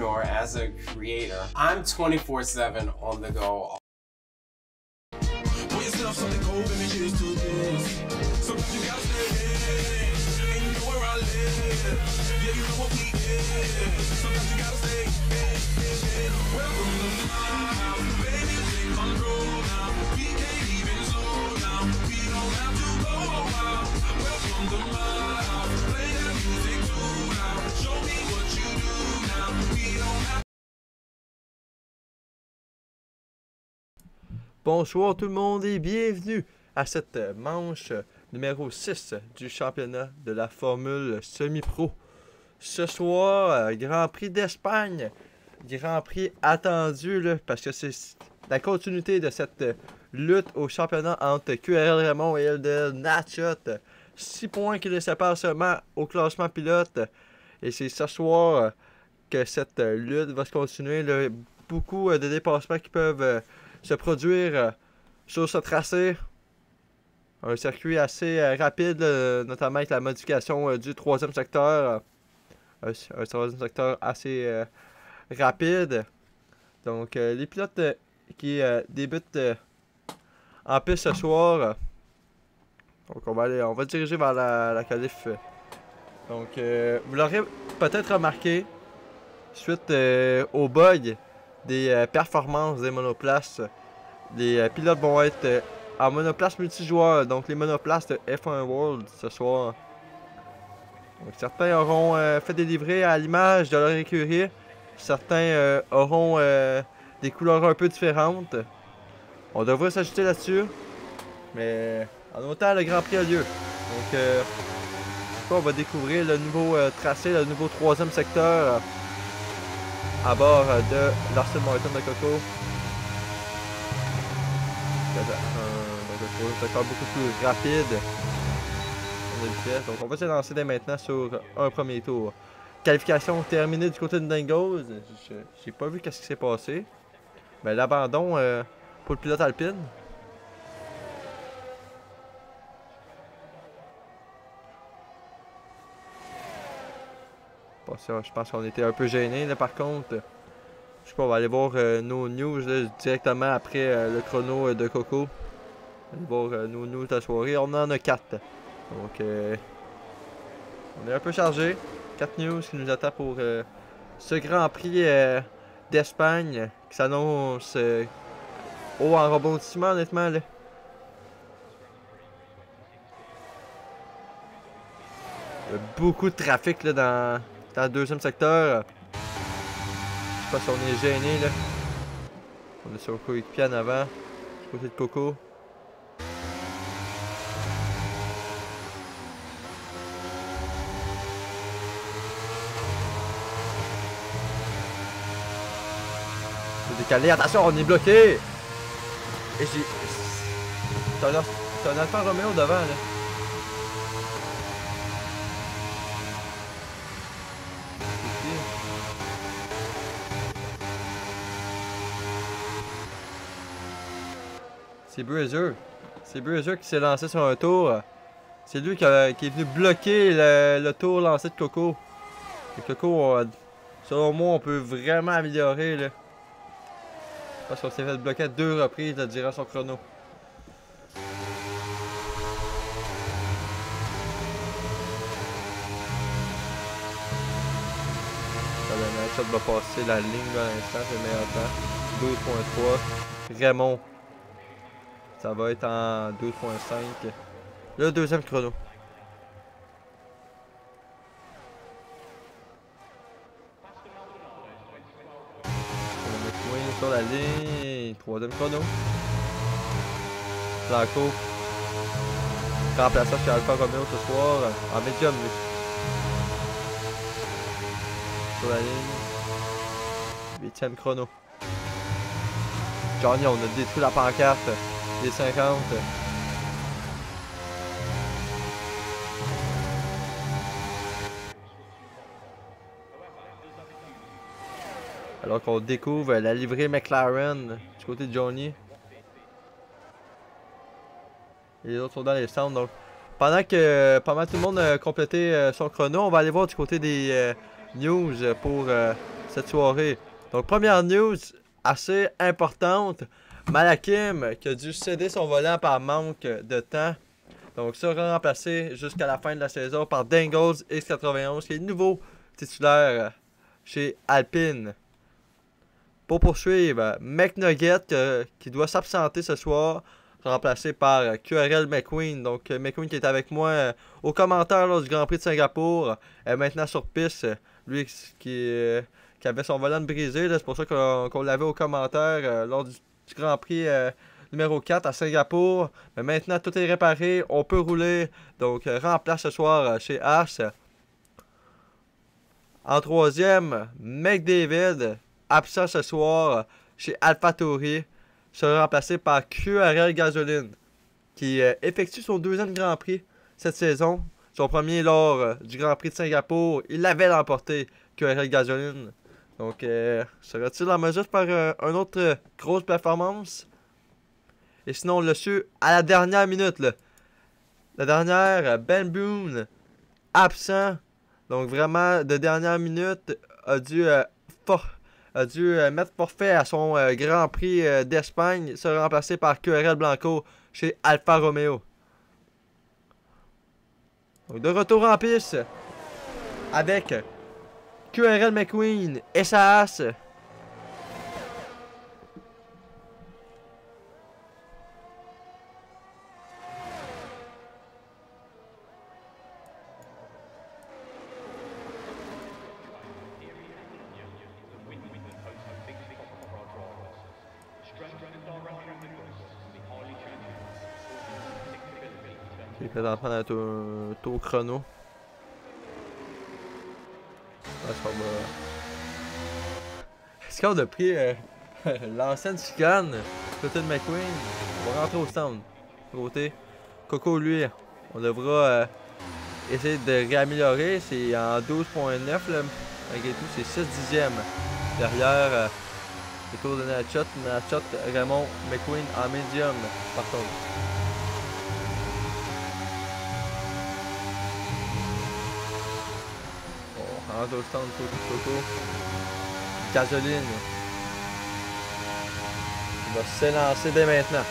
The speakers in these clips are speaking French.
entrepreneur, as a creator, I'm 24/7 on the go. Bonsoir tout le monde et bienvenue à cette manche numéro 6 du championnat de la Formule Semi-Pro. Ce soir, Grand Prix d'Espagne, Grand Prix attendu là, parce que c'est la continuité de cette lutte au championnat entre QRL Raymond et LDL Natchat. 6 points qui les séparent seulement au classement pilote et c'est ce soir que cette lutte va se continuer. Là. Beaucoup de dépassements qui peuvent se produire sur ce tracé. Un circuit assez rapide, notamment avec la modification du troisième secteur. Un troisième secteur assez rapide. Donc, les pilotes qui débutent en piste ce soir. Donc, on va diriger vers la qualif. Donc, vous l'aurez peut-être remarqué, suite au bug des performances des monoplaces, les pilotes vont être en monoplace multijoueur, donc les monoplaces de F1 World ce soir. Donc, certains auront fait des livrets à l'image de leur écurie, certains auront des couleurs un peu différentes. On devrait s'ajuster là-dessus, mais en autant le Grand Prix a lieu. Donc, on va découvrir le nouveau tracé, le nouveau troisième secteur à bord de l'Aston Martin de Coco. Donc un secteur beaucoup plus rapide de vitesse. Donc on va se lancer dès maintenant sur un premier tour. Qualification terminée du côté de Dingos. J'ai pas vu qu'est-ce qui s'est passé. Mais l'abandon pour le pilote alpine. Je pense qu'on était un peu gênés là, par contre. Je sais pas, on va aller voir nos news là, directement après le chrono de Coco. On va aller voir nos news de la soirée. On en a 4. Donc, on est un peu chargé. 4 news qui nous attendent pour ce Grand Prix d'Espagne qui s'annonce haut en rebondissement, honnêtement. Là. Il y a beaucoup de trafic là, dans le deuxième secteur. Je sais pas si on est gêné là. On est sur le coéquipier en avant. Du côté de Coco. C'est décalé. Attention, on est bloqué! Et j'ai. C'est un Alfa Romeo devant là. C'est Brazier. C'est Brazier qui s'est lancé sur un tour. C'est lui qui est venu bloquer le tour lancé de Coco. Et Coco, selon moi, on peut vraiment améliorer. Là. Parce qu'on s'est fait bloquer à 2 reprises là, durant son chrono. Le match va passer la ligne là, à l'instant, c'est le meilleur temps. 12.3. Raymond. Ça va être en 12.5. Le deuxième chrono. On est coin sur la ligne. Troisième chrono. Blanco. Remplaçage chez Alfa Romeo ce soir. En médium, lui. Sur la ligne. 8e chrono. Johnny, on a détruit la pancarte. Les 50. Alors qu'on découvre la livrée McLaren du côté de Johnny. Et les autres sont dans les stands. Donc, pendant que tout le monde a complété son chrono, on va aller voir du côté des news pour cette soirée. Donc, première news assez importante. Malakim qui a dû céder son volant par manque de temps. Donc, sera remplacé jusqu'à la fin de la saison par Dangles X91 qui est nouveau titulaire chez Alpine. Pour poursuivre, McNugget qui doit s'absenter ce soir, remplacé par QRL McQueen. Donc, McQueen qui est avec moi au commentaire lors du Grand Prix de Singapour, est maintenant sur piste. Lui qui avait son volant brisé, c'est pour ça qu'on l'avait au commentaire lors du Grand Prix numéro 4 à Singapour. Mais maintenant, tout est réparé, on peut rouler. Donc, remplace ce soir chez Haas. En troisième, McDavid, absent ce soir chez AlphaTauri, sera remplacé par QRL Gasoline, qui effectue son deuxième Grand Prix cette saison. Son premier lors du Grand Prix de Singapour, il l'avait remporté, QRL Gasoline. Donc, sera-t-il en mesure de faire une autre grosse performance? Et sinon, on l'a su à la dernière minute. Là. La dernière, Ben Boone, absent. Donc, vraiment, de dernière minute, a dû mettre forfait à son Grand Prix d'Espagne, sera remplacé par QRL Blanco chez Alfa Romeo. Donc, de retour en piste avec QRL McQueen et sa Haas. Il est présentement dans un tour chrono. Est-ce qu'on a pris l'ancienne chicane Clinton McQueen? On va rentrer au stand. Côté Coco, lui, on devra essayer de réaméliorer. C'est en 12.9 malgré tout, c'est 6 dixièmes derrière le tour de Natchot. Natchot, Raymond McQueen en médium par contre. On rentre au stand Coco. Gasoline. Il va s'élancer dès maintenant.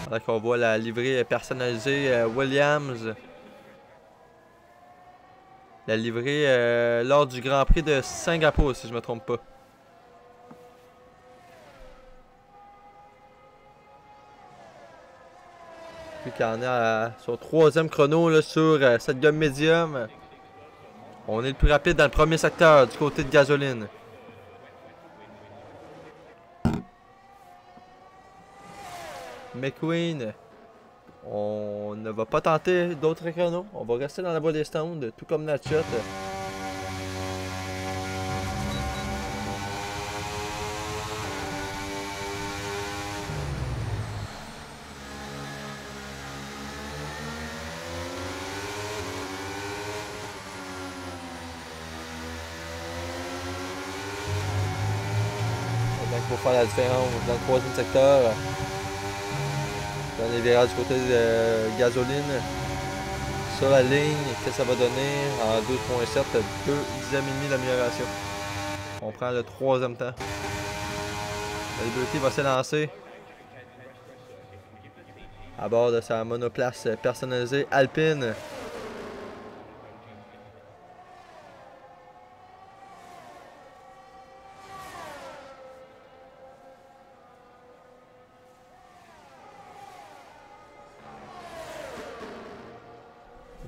Alors qu'on voit la livrée personnalisée Williams. La livrée lors du Grand Prix de Singapour, si je ne me trompe pas. Puis qu'il en est à son troisième chrono là, sur cette gomme médium. On est le plus rapide dans le premier secteur du côté de Gasoline. McQueen, on ne va pas tenter d'autres chronos. On va rester dans la voie des stands, tout comme Natchot. Pour faire la différence dans le troisième secteur. Dans les virages du côté de Gasoline. Sur la ligne, qu'est-ce que ça va donner en 12.7, 2 dixièmes et demi d'amélioration. On prend le troisième temps. La Liberty va s'élancer à bord de sa monoplace personnalisée Alpine.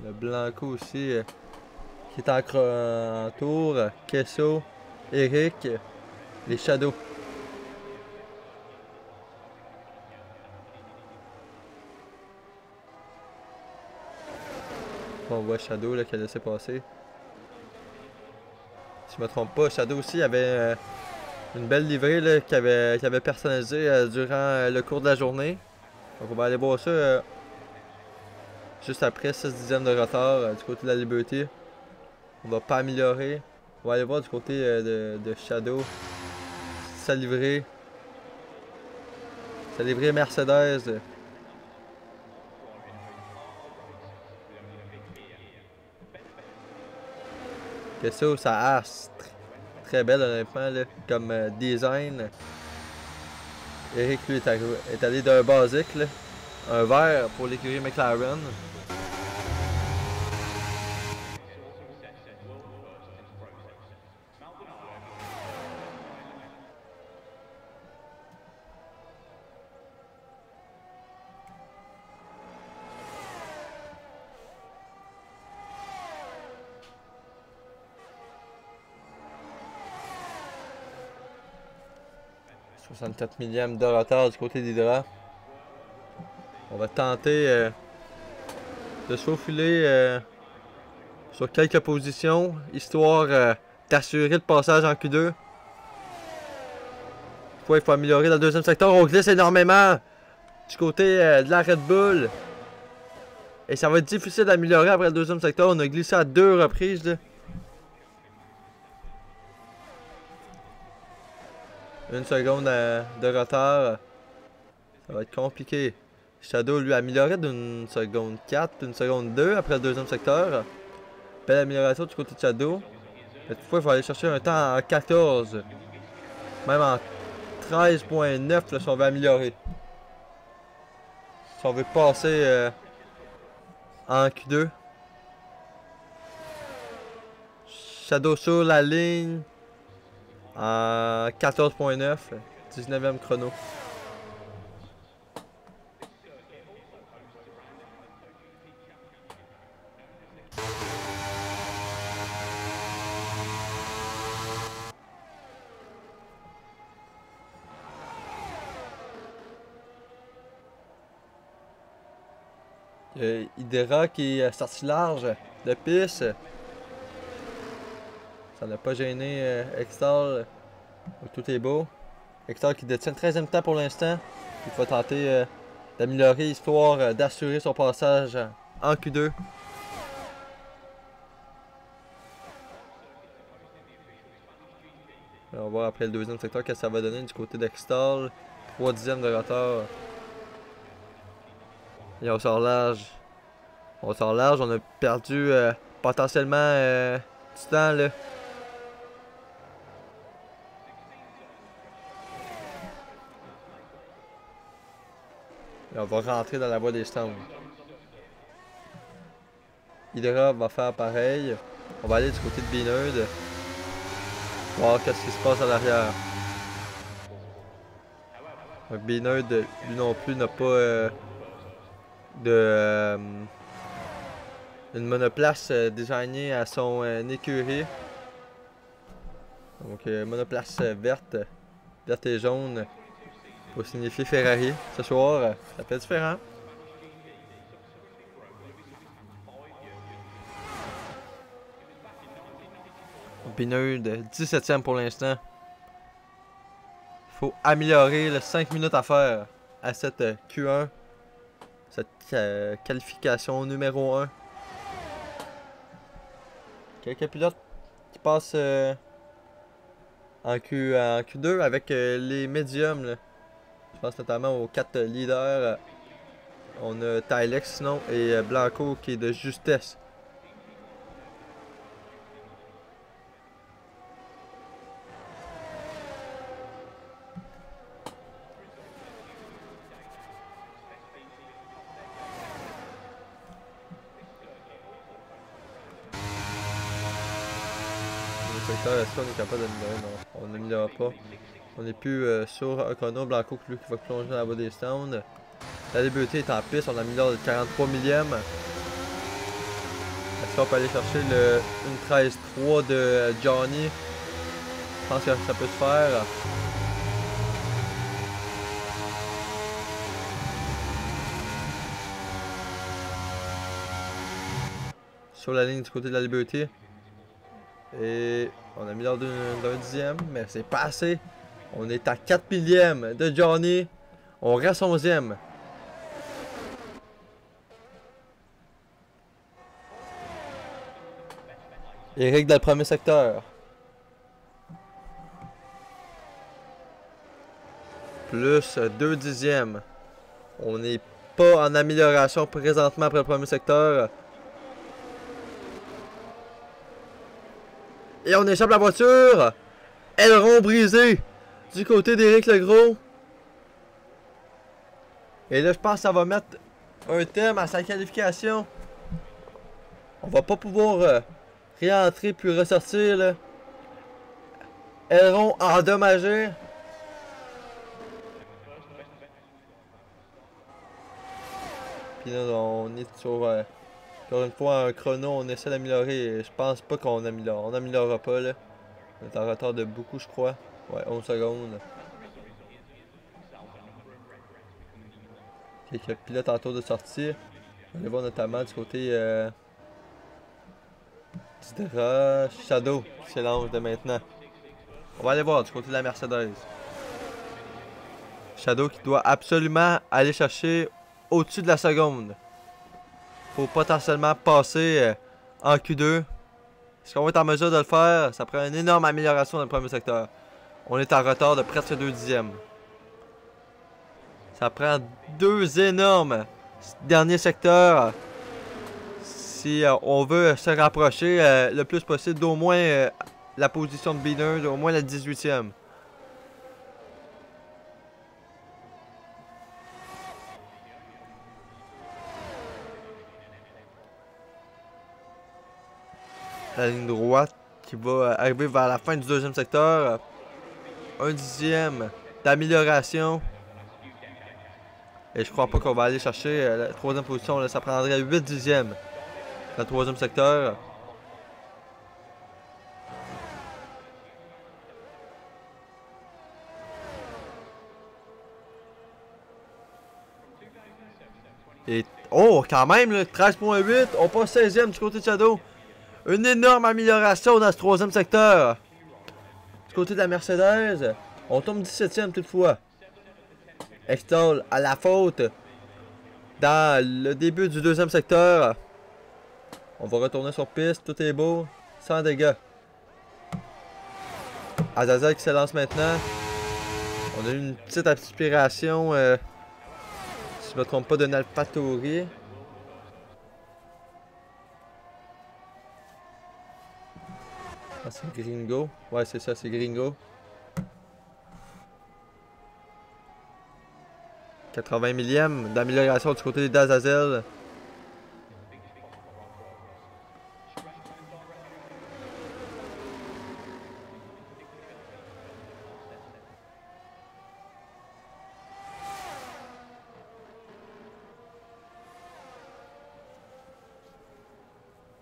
Le Blanco aussi qui est en tour. Kesso, Eric, les Shadows. On voit Shadow là, qui a laissé passer. Si je me trompe pas, Shadow aussi avait une belle livrée là, qu'il avait personnalisée durant le cours de la journée. Donc on va aller voir ça juste après 6 dixièmes de retard du côté de la Liberty. On va pas améliorer. On va aller voir du côté de Shadow. Sa livrée. Sa livrée Mercedes. Que ça asse. Très belle, honnêtement, là, comme design. Eric, lui, est allé d'un basique, là. Un vert pour l'écurie McLaren. « 64 millième de retard du côté d'Hydra. On va tenter de se faufiler sur quelques positions, histoire d'assurer le passage en Q2. Il faut améliorer dans le deuxième secteur. On glisse énormément du côté de la Red Bull. Et ça va être difficile d'améliorer après le deuxième secteur. On a glissé à 2 reprises. Là. Une seconde de retard. Ça va être compliqué. Shadow lui a amélioré d'une seconde 4, d'une seconde 2 après le deuxième secteur. Belle amélioration du côté de Shadow. Mais toutefois, il faut aller chercher un temps en 14. Même en 13.9 si on veut améliorer. Si on veut passer en Q2. Shadow sur la ligne. En 14.9. 19e chrono. Hydra qui est sorti large de piste. Ça n'a pas gêné Extal. Tout est beau. Extal qui détient le 13e temps pour l'instant. Il va tenter d'améliorer histoire d'assurer son passage en Q2. On va voir après le deuxième secteur qu'est-ce que ça va donner du côté d'Extal. 3 dixièmes de retard. Et on sort large. On sort large. On a perdu potentiellement du temps là. Et on va rentrer dans la voie des stands. Hydra va faire pareil. On va aller du côté de Binerd. Voir qu'est-ce qui se passe à l'arrière. Binerd, lui non plus, n'a pas une monoplace désignée à son écurie. Donc monoplace verte et jaune pour signifier Ferrari. Ce soir, ça fait différent. Binerd, 17e pour l'instant. Il faut améliorer les 5 minutes à faire à cette Q1. Cette qualification numéro 1. Quelques pilotes qui passent en Q2 avec les médiums. Là. Je pense notamment aux 4 leaders. On a Tylex sinon et Blanco qui est de justesse. Est-ce qu'on est capable d'améliorer? Non, on n'améliore pas. On n'est plus sur un chrono. Blanco qui va plonger dans la voie des stands. La liberté est en piste, on améliore le 43 millième. Est-ce qu'on peut aller chercher le 1.13.3 de Johnny? Je pense que ça peut se faire. Sur la ligne du côté de la liberté. Et on améliore d'un dixième, mais c'est pas assez. On est à 4 millièmes de Johnny. On reste 11e. Eric dans le premier secteur. Plus 2 dixièmes. On n'est pas en amélioration présentement après le premier secteur. Et on échappe la voiture. Aileron brisé du côté d'Éric Legros. Et là, je pense que ça va mettre un terme à sa qualification. On va pas pouvoir réentrer puis ressortir là. Aileron endommagé. Puis là, on est sur encore une fois un chrono, on essaie d'améliorer. Je pense pas qu'on améliore. On améliorera pas là. On est en retard de beaucoup, je crois. Ouais, 11 secondes. Quelques pilotes en tour de sortie. On va voir notamment du côté d'Hydra, Shadow qui s'élance de maintenant. On va aller voir du côté de la Mercedes. Shadow qui doit absolument aller chercher au-dessus de la seconde. Faut potentiellement passer en Q2. Est-ce qu'on va être en mesure de le faire? Ça prend une énorme amélioration dans le premier secteur. On est en retard de presque 2 dixièmes. Ça prend 2 énormes derniers secteurs si on veut se rapprocher le plus possible d'au moins la position de B1, au moins la 18e. La ligne droite qui va arriver vers la fin du deuxième secteur. 1 dixième d'amélioration. Et je crois pas qu'on va aller chercher la troisième position. Là, ça prendrait 8 dixièmes dans le troisième secteur. Et oh, quand même, 13.8. On passe 16e du côté de Shadow. Une énorme amélioration dans ce troisième secteur. Du côté de la Mercedes, on tombe 17e toutefois. Extol à la faute dans le début du deuxième secteur. On va retourner sur piste, tout est beau, sans dégâts. Azazel qui se lance maintenant. On a eu une petite aspiration, si je ne me trompe pas, d'un AlphaTauri. Ah, c'est Gringo. Ouais, c'est ça, c'est Gringo. 80 millième d'amélioration du côté d'Azazel.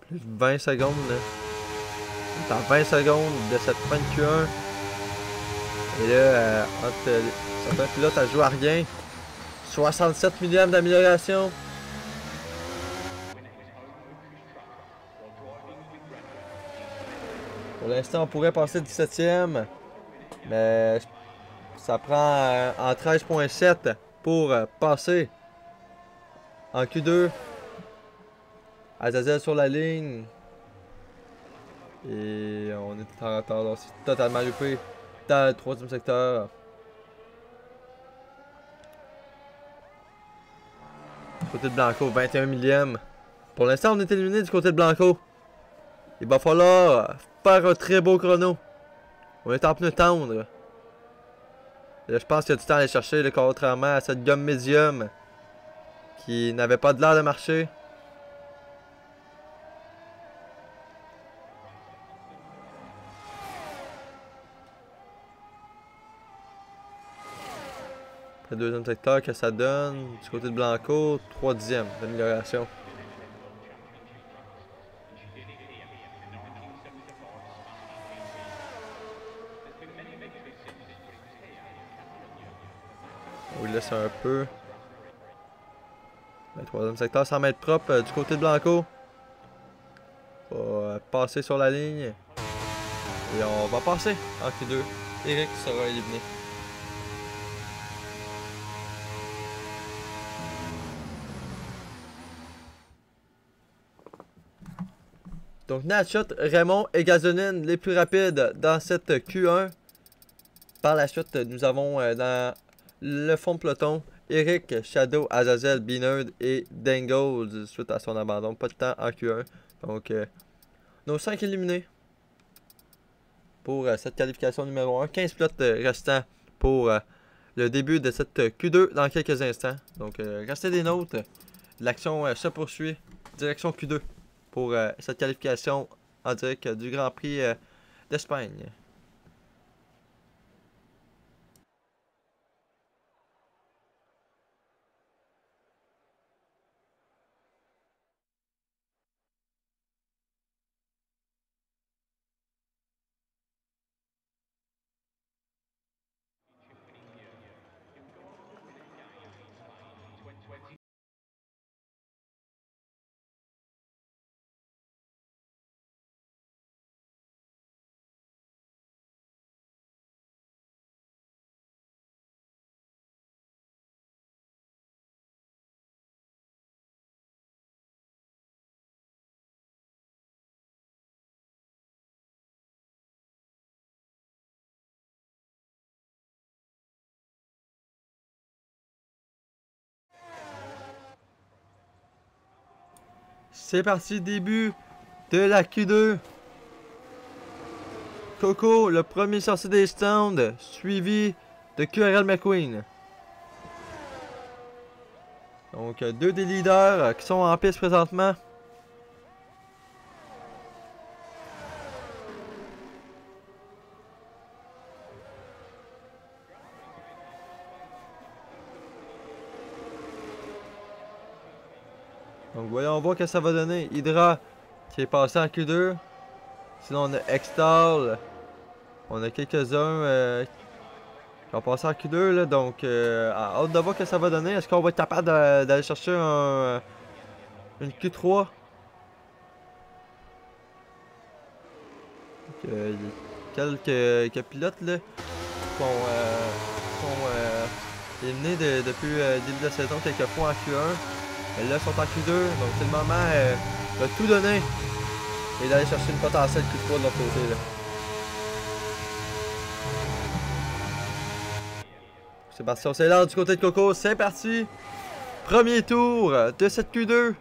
Plus de 20 secondes. Là. On est en 20 secondes de cette fin de Q1. Et là, entre certains pilotes, ça joue à rien. 67 millième d'amélioration. Pour l'instant, on pourrait passer 17e. Mais ça prend en 13.7 pour passer en Q2. Azazel sur la ligne. Et on est en retard. Donc c'est totalement loupé dans le troisième secteur. Du côté de Blanco, 21 millième. Pour l'instant, on est éliminé du côté de Blanco. Il va falloir faire un très beau chrono. On est en pneu tendre. Et là, je pense qu'il y a du temps à aller chercher, là, contrairement à cette gomme médium qui n'avait pas de l'air de marcher. Le deuxième secteur que ça donne, du côté de Blanco, 3 dixièmes d'amélioration. On lui laisse un peu. Le troisième secteur sans mettre propre du côté de Blanco. On va passer sur la ligne. Et on va passer en Q2. Eric sera éliminé. Donc Natshot, Raymond et Gasoline les plus rapides dans cette Q1. Par la suite, nous avons dans le fond de peloton Eric, Shadow, Azazel, Beanerd et Dangles suite à son abandon. Pas de temps en Q1. Donc nos 5 éliminés. pour cette qualification numéro 1. 15 pilotes restants pour le début de cette Q2 dans quelques instants. Donc, restez des notes. L'action se poursuit. Direction Q2 pour cette qualification en direct du Grand Prix d'Espagne. C'est parti, début de la Q2. Coco, le premier sorti des stands, suivi de QRL McQueen. Donc, deux des leaders qui sont en piste présentement. Donc, voyons voir ce que ça va donner. Hydra qui est passé en Q2. Sinon, on a Extal. On a quelques-uns qui ont passé en Q2. Là, donc, hâte de voir ce que ça va donner. Est-ce qu'on va être capable d'aller chercher une Q3? Donc, quelques pilotes là, qui sont éliminés depuis le début de la saison, quelques fois en Q1. Et là, sont en Q2. Donc, c'est le moment de tout donner et d'aller chercher une potentielle Q3 de l'autre côté. Là. C'est parti, on s'élance du côté de Coco. C'est parti. Premier tour de cette Q2.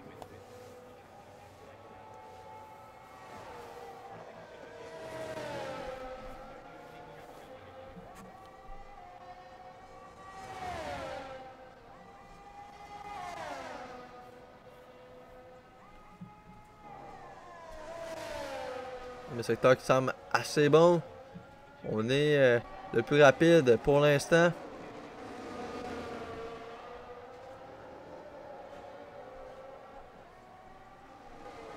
Le secteur qui semble assez bon. On est le plus rapide pour l'instant.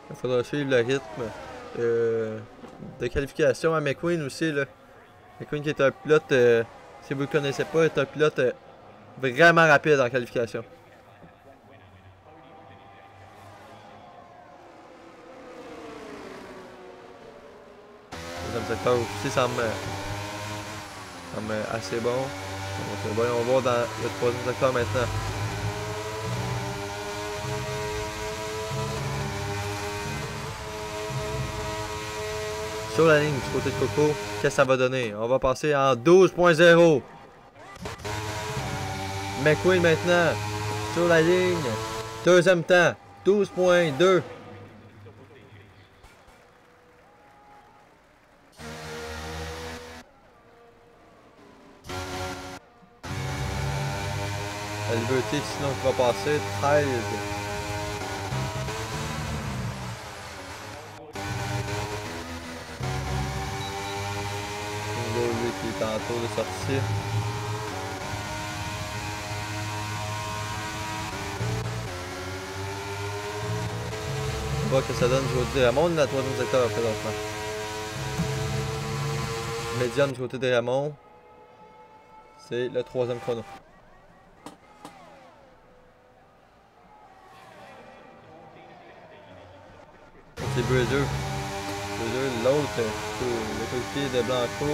Il faudra suivre le rythme de qualification à McQueen aussi. Là. McQueen qui est un pilote, si vous ne le connaissez pas, est un pilote vraiment rapide en qualification. Le deuxième secteur aussi semble assez bon. Donc, voyons voir dans le troisième secteur maintenant. Sur la ligne du côté de Coco, qu'est-ce que ça va donner? On va passer en 12.0. McQueen maintenant, sur la ligne. Deuxième temps, 12.2. LVT sinon qui va passer 13. Lui qui est en tour de sortie. On voit que ça donne du côté des Ramonds, la troisième secteur présentement. Médiane du côté des Ramonds. C'est le troisième chrono. C'est Brazzer. L'autre, le coéquipier de Blanco.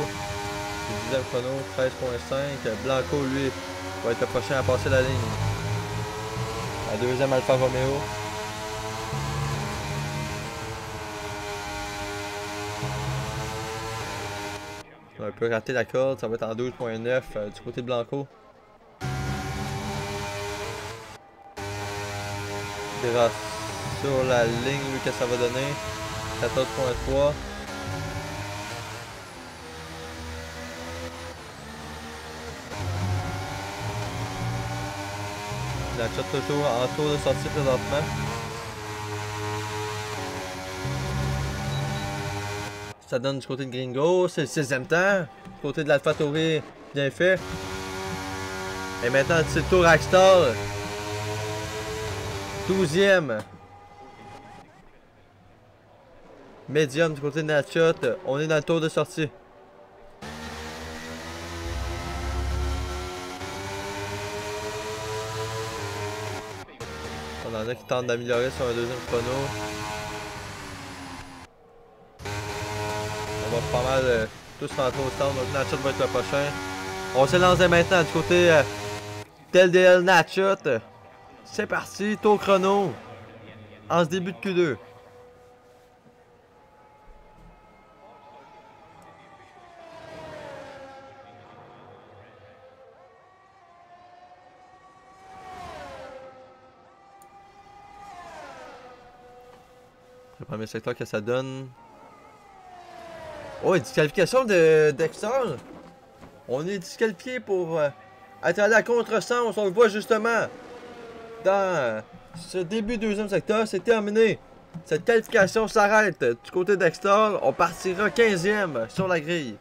Le 10e chrono, 13.5. Blanco, lui, va être le prochain à passer la ligne. La deuxième Alfa Romeo. On a un peu raté la corde, ça va être en 12.9 du côté de Blanco. Il verra sur la ligne, lui, que ça va donner. 14.3. Natchat toujours en tour de sortie présentement. Ça donne du côté de Gringo, c'est le 6e temps. Du côté de l'AlphaTauri, bien fait. Et maintenant, c'est le tour Axstar. 12e. Medium du côté de Natchat. On est dans le tour de sortie. On en a qui tentent d'améliorer sur un deuxième chrono. On va pas mal tous rentrer au stand, donc Natchat va être le prochain. On se lance dès maintenant du côté d'LDL Natchat. C'est parti, tour chrono. En ce début de Q2. Le premier secteur que ça donne. Oh, une disqualification de Dexter. On est disqualifié pour être allé à contresens. On le voit justement dans ce début deuxième secteur. C'est terminé. Cette qualification s'arrête du côté Dexter. On partira 15e sur la grille.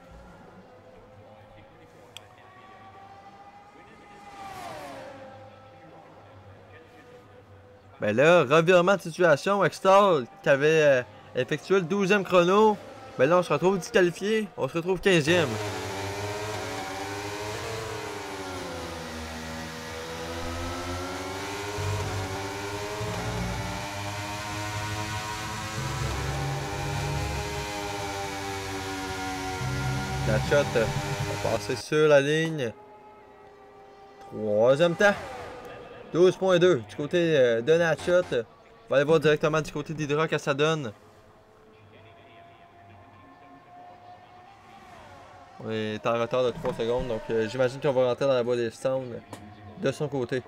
Ben là, revirement de situation. Dexter qui avait effectué le 12e chrono. Ben là, on se retrouve disqualifié. On se retrouve 15e. Natchat va passer sur la ligne. 3e temps. 12.2 du côté de Natchat. On va aller voir directement du côté d'Hydra que ça donne. On est en retard de 3 secondes, donc j'imagine qu'on va rentrer dans la voie des stands de son côté.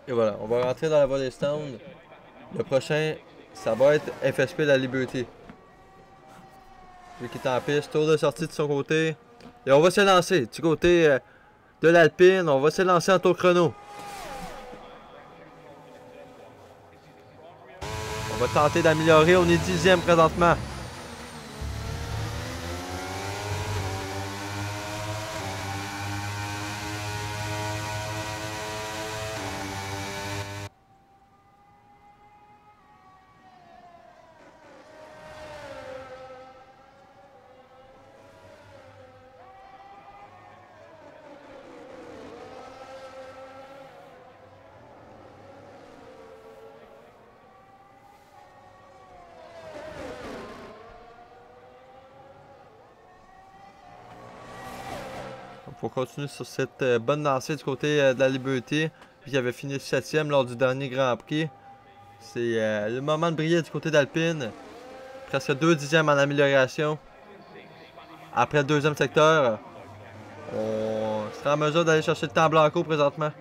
Et voilà, on va rentrer dans la voie des stands. Le prochain, ça va être FSP La Liberty. Lui qui est en piste, tour de sortie de son côté. Et on va se lancer du côté de l'Alpine. On va se lancer en tour chrono. On va tenter d'améliorer. On est 10e présentement. Pour continuer sur cette bonne lancée du côté de la Liberty, puis qui avait fini 7e lors du dernier Grand Prix. C'est le moment de briller du côté d'Alpine. Presque 2 dixièmes en amélioration. Après le deuxième secteur, on sera en mesure d'aller chercher le temps blanco présentement.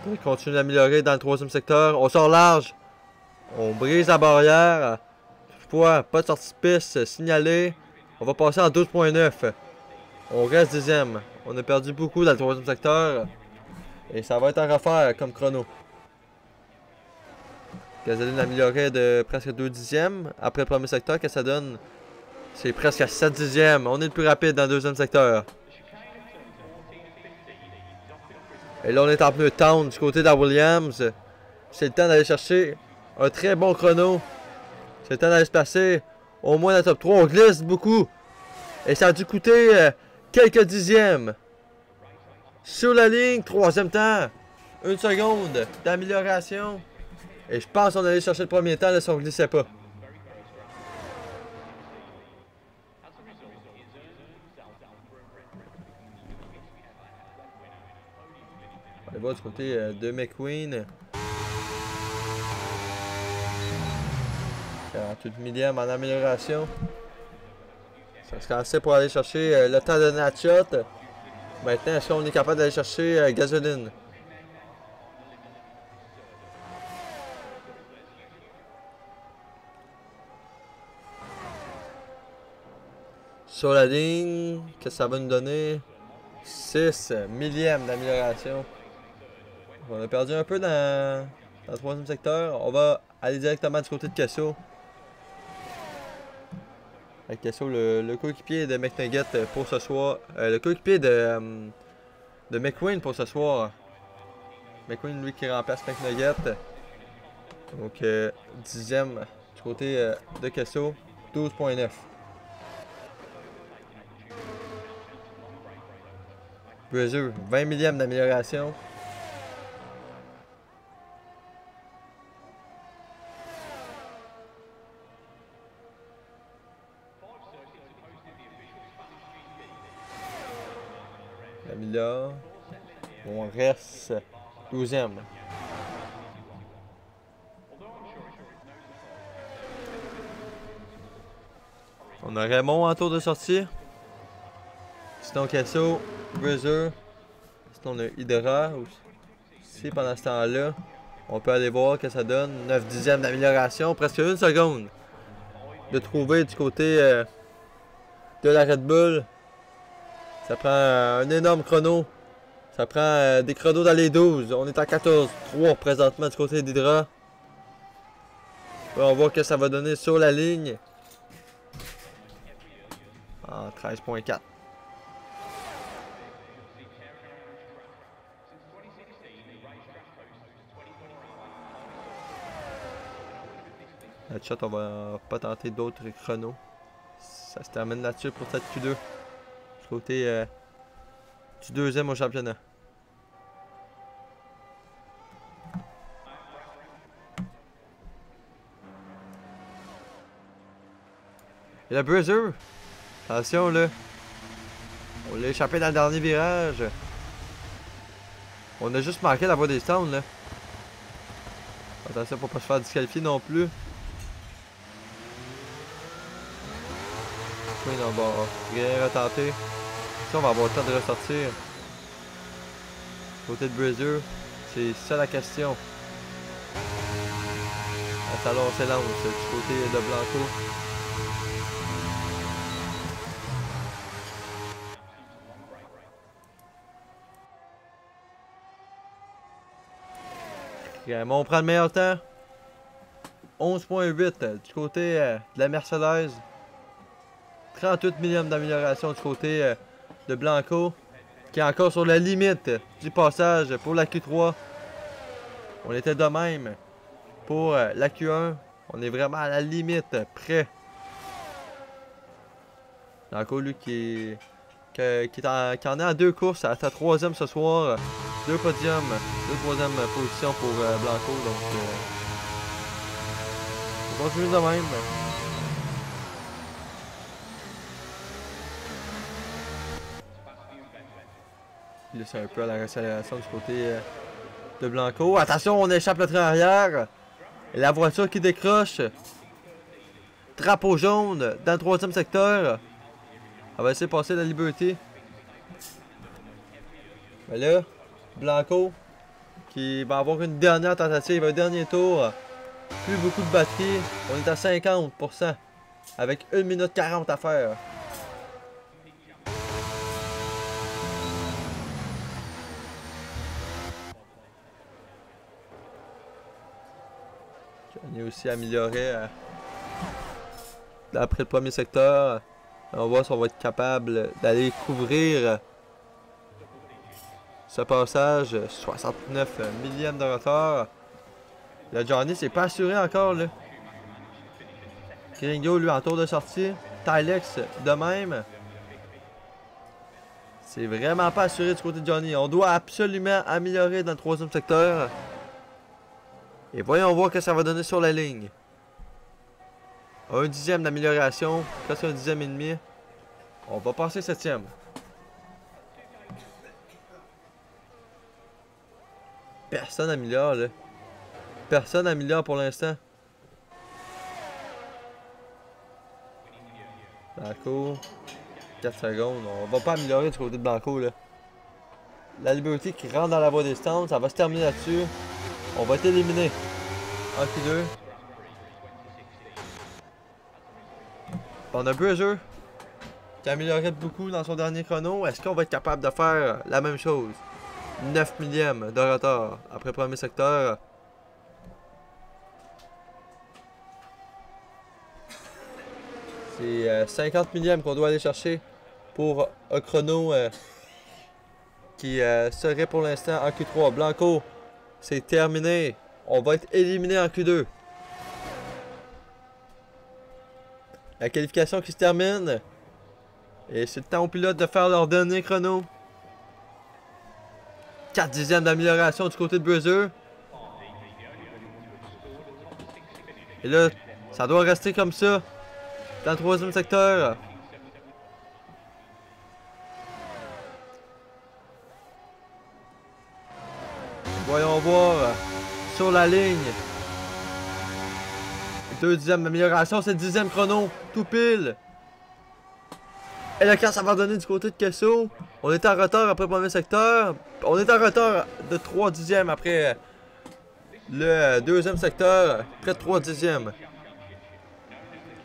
On continue d'améliorer dans le troisième secteur. On sort large. On brise la barrière. Toutefois, pas de sortie de piste signalée. On va passer en 12.9. On reste 10e. On a perdu beaucoup dans le troisième secteur. Et ça va être à refaire comme chrono. Gasoline améliorée de presque 2 dixièmes. Après le premier secteur, qu'est-ce que ça donne? C'est presque à 7 dixièmes. On est le plus rapide dans le deuxième secteur. Et là, on est en pneu Town du côté de la Williams. C'est le temps d'aller chercher un très bon chrono. C'est le temps d'aller se placer au moins dans le top 3. On glisse beaucoup. Et ça a dû coûter quelques dixièmes. Sur la ligne, troisième temps. 1 seconde d'amélioration. Et je pense qu'on allait chercher le premier temps là, si on ne glissait pas. On va voir du côté de McQueen. 48 millième en amélioration. Ça serait assez pour aller chercher le temps de Natchat. Maintenant, est-ce qu'on est capable d'aller chercher gasoline? Sur la ligne, qu'est-ce que ça va nous donner? 6 millièmes d'amélioration. On a perdu un peu dans le troisième secteur. On va aller directement du côté de Casso. Avec Casso, le coéquipier de McNugget pour ce soir. Le coéquipier de McQueen pour ce soir. McQueen, lui, qui remplace McNugget. Donc, 10e du côté de Casso. 12.9. Brazil, 20 millièmes d'amélioration. Améliore. On reste 12e. On a Raymond en tour de sortie. Sinon Casso, Brazil. Sinon on a Hydra aussi pendant ce temps-là. On peut aller voir que ça donne 9 dixièmes d'amélioration, presque 1 seconde de trouver du côté de la Red Bull. Ça prend un énorme chrono. Ça prend des chronos dans les 12. On est à 14-3 présentement du côté d'Hydra. On va voir que ça va donner sur la ligne. En 13.4. Headshot, on va pas tenter d'autres chronos. Ça se termine là-dessus pour cette Q2. Du côté du deuxième au championnat. Et le Brazil. Attention là. On l'a échappé dans le dernier virage. On a juste manqué la voie des stands là. Attention pour pas se faire disqualifier non plus. Oui, on va rien retenter. Si on va avoir le temps de ressortir. Côté de Brazil, c'est ça la question. Le talon s'élance du côté de Blanco. On prend le meilleur temps. 11.8 du côté de la Mercedes. 38 millièmes d'amélioration du côté de Blanco. Qui est encore sur la limite du passage pour la Q3. On était de même pour la Q1. On est vraiment à la limite, près. Blanco, lui, qui en est à 2 courses, à sa 3e ce soir. 2 podiums, 2 troisième position pour Blanco. Donc, on continue de même. Il laisse un peu à la réaccélération du côté de Blanco. Attention, on échappe le train arrière. Et la voiture qui décroche. Drapeau jaune dans le 3e secteur. On va essayer de passer la Liberty. Mais là, Blanco qui va avoir une dernière tentative, un dernier tour. Plus beaucoup de batterie. On est à 50% avec 1 minute 40 à faire. On est aussi amélioré après le premier secteur. On va voir si on va être capable d'aller couvrir ce passage. 69 millièmes de retard. Le Johnny s'est pas assuré encore là. Gringo lui en tour de sortie. Tylex de même. C'est vraiment pas assuré du côté de Johnny. On doit absolument améliorer dans le 3e secteur. Et voyons voir ce que ça va donner sur la ligne. 1 dixième d'amélioration, presque 1 dixième et demi. On va passer 7e. Personne améliore là. Personne améliore pour l'instant. Blanco. 4 secondes. On va pas améliorer du côté de Blanco là. La Liberty qui rentre dans la voie des stands, ça va se terminer là-dessus. On va être éliminé. En Q2. On a Brazil qui a amélioré beaucoup dans son dernier chrono. Est-ce qu'on va être capable de faire la même chose? 9 millièmes de retard après le premier secteur. C'est 50 millièmes qu'on doit aller chercher pour un chrono qui serait pour l'instant en Q3. Blanco, c'est terminé. On va être éliminé en Q2. La qualification qui se termine. Et c'est le temps aux pilotes de faire leur dernier chrono. 4 dixièmes d'amélioration du côté de Buzzer. Et là, ça doit rester comme ça. Dans le troisième secteur. Voyons voir. Sur la ligne. 2 dixièmes d'amélioration. C'est le 10e chrono. Tout pile. Et le cas, ça va donner du côté de Kesso. On est en retard après le premier secteur. On est en retard de 3 dixièmes après le deuxième secteur. Près de 3 dixièmes.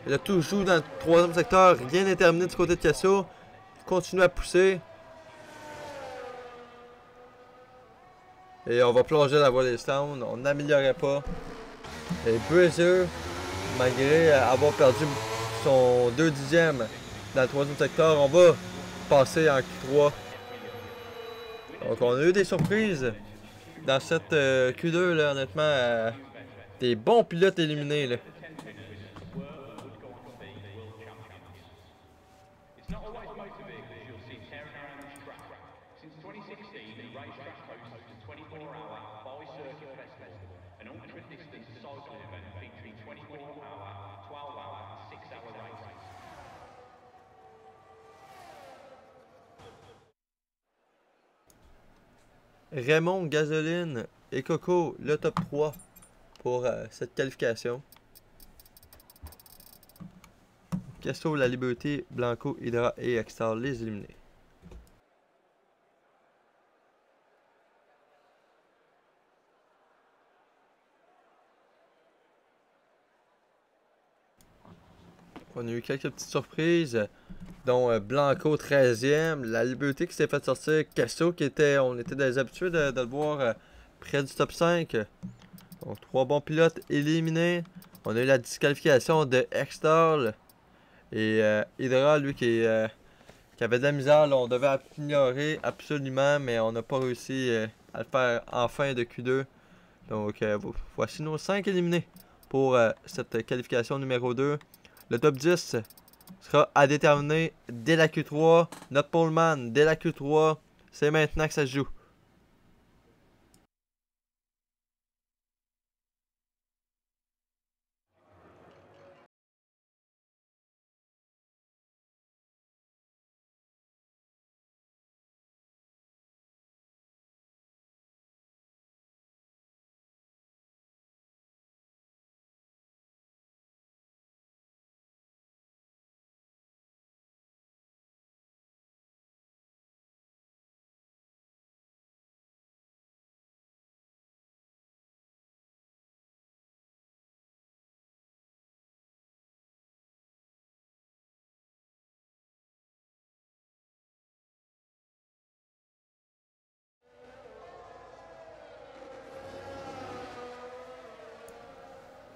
Et là, tout joue dans le troisième secteur. Rien n'est terminé du côté de Kesso. Continue à pousser. Et on va plonger la voie des stands. On n'améliorait pas. Et Buzzer, malgré avoir perdu son 2 dixièmes dans le troisième secteur, on va passer en Q3. Donc on a eu des surprises dans cette Q2 là, honnêtement. Des bons pilotes éliminés là. Raymond, Gasoline et Coco, le top 3 pour cette qualification. Kesso, La Liberté, Blanco, Hydra et Extar les éliminés. On a eu quelques petites surprises, dont Blanco 13e, La Liberté qui s'est fait sortir, Kesso qui était, on était des habitués de le voir près du top 5. Donc 3 bons pilotes éliminés. On a eu la disqualification de Extar et Hydra, lui qui avait de la misère, là, on devait améliorer absolument, mais on n'a pas réussi à le faire en fin de Q2. Donc voici nos 5 éliminés pour cette qualification numéro 2. Le top 10 sera à déterminer dès la Q3. Notre poleman dès la Q3. C'est maintenant que ça se joue.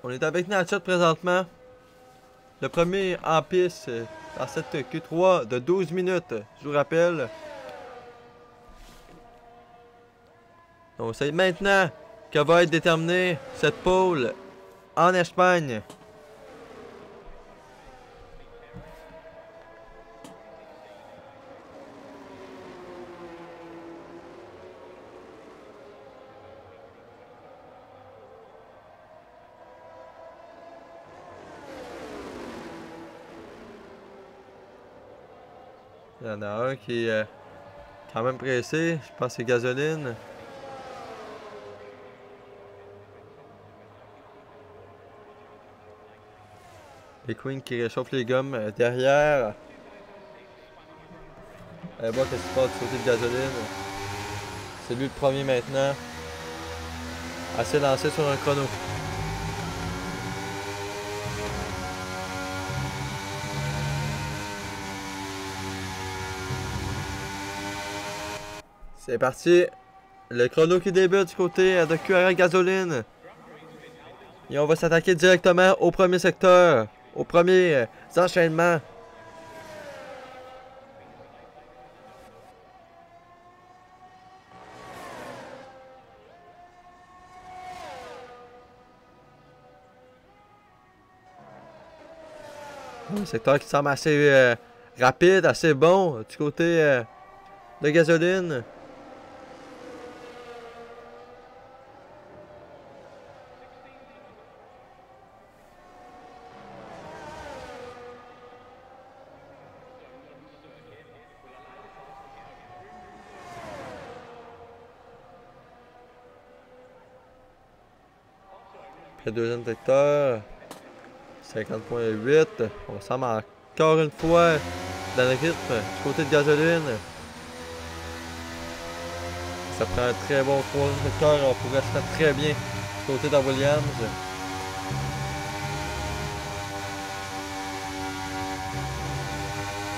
On est avec Natchat présentement. Le premier en piste dans cette Q3 de 12 minutes, je vous rappelle. Donc c'est maintenant que va être déterminée cette pole en Espagne. Il y en a un qui est quand même pressé. Je pense que c'est Gasoline. Les Queen qui réchauffe les gommes derrière. Allez voir qu'est-ce qui se passe du côté de Gasoline. C'est lui le premier maintenant. Assez lancé sur un chrono. C'est parti. Le chrono qui débute du côté de QRL Gasoline. Et on va s'attaquer directement au premier secteur. Au premier enchaînement. Un secteur qui semble assez rapide, assez bon du côté de Gasoline. Après deuxième secteur, 50.8. On semble encore une fois dans le rythme du côté de Gasoline. Ça prend un très bon troisième secteur. On pourrait se mettre très bien du côté de Williams.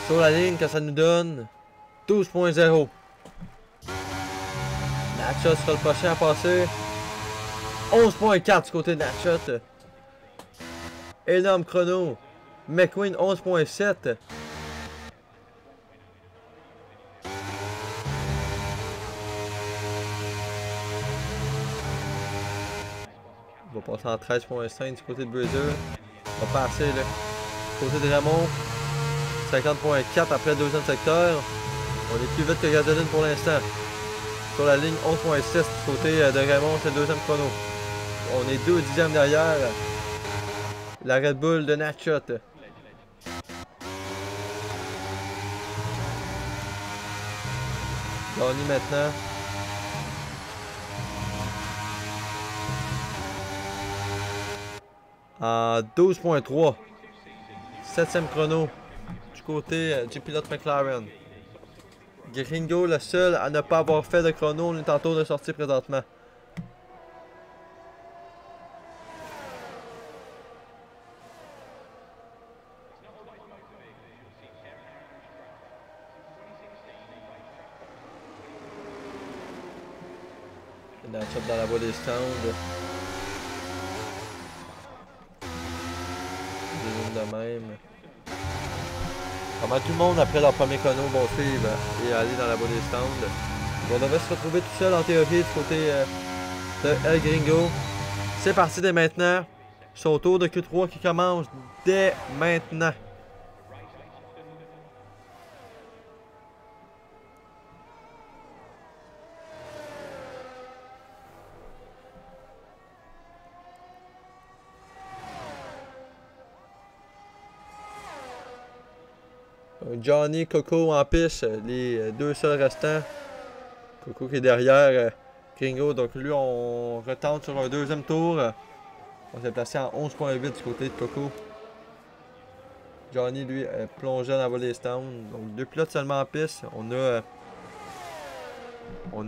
Sur la ligne, que ça nous donne 12.0. Natchot sera le prochain à passer. 11.4 du côté de Natchot. Énorme chrono. McQueen 11.7. On va passer en 13.5 du côté de Brazil. On va passer là. Du côté de Raymond. 50.4 après le deuxième secteur. On est plus vite que Gasoline pour l'instant. Sur la ligne 11.6 du côté de Raymond, c'est le deuxième chrono. On est 2 dixièmes derrière la Red Bull de Natchot. Johnny maintenant. En 12.3. 7e chrono du côté du pilote McLaren. Gringo, le seul à ne pas avoir fait de chrono, on est en tour de sortie présentement. Natchot dans la voie des stands. De même. Comment tout le monde après leur premier chrono vont suivre et aller dans la voie des stands. On devrait se retrouver tout seul en théorie du côté de El Gringo. C'est parti dès maintenant. Son tour de Q3 qui commence dès maintenant. Johnny, Coco en piste, les deux seuls restants. Coco qui est derrière Gringo, donc lui on retente sur un deuxième tour. On s'est placé en 11.8 du côté de Coco. Johnny lui plongeait dans la voie des stands. Donc deux pilotes seulement en piste. On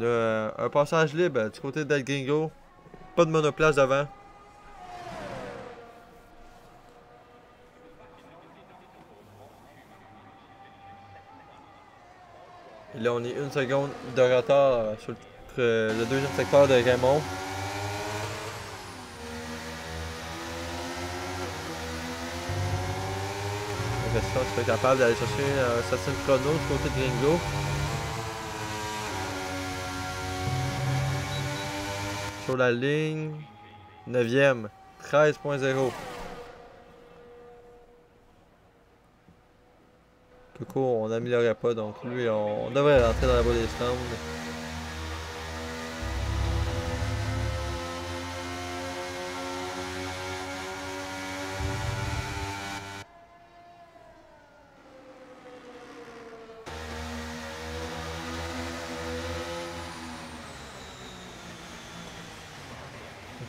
a un passage libre du côté d'El Gringo. Pas de monoplace devant. Et là, on est 1 seconde de retard sur le deuxième secteur de Raymond. Donc, ça, tu es capable d'aller chercher un certain chrono du côté de Gringo. Sur la ligne, 9e, 13.0. Coco, on n'améliorait pas, donc lui, on devrait rentrer dans la voie des stands.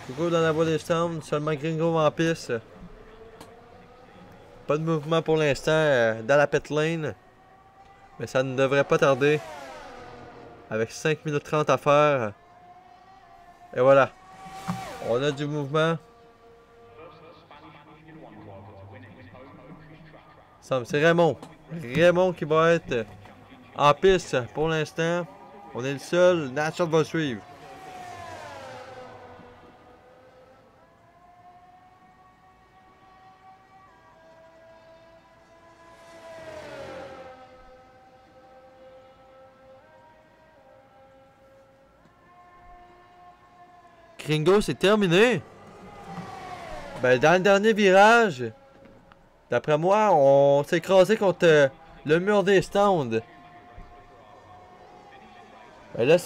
Coco dans la voie des stands, seulement Gringo en piste. Pas de mouvement pour l'instant dans la pit lane. Mais ça ne devrait pas tarder. Avec 5 minutes 30 à faire. Et voilà. On a du mouvement. C'est Raymond. Raymond qui va être en piste pour l'instant. On est le seul. Natshot va suivre. Gringo, c'est terminé. Ben, dans le dernier virage, d'après moi, on s'est écrasé contre le mur des stands. Ben là,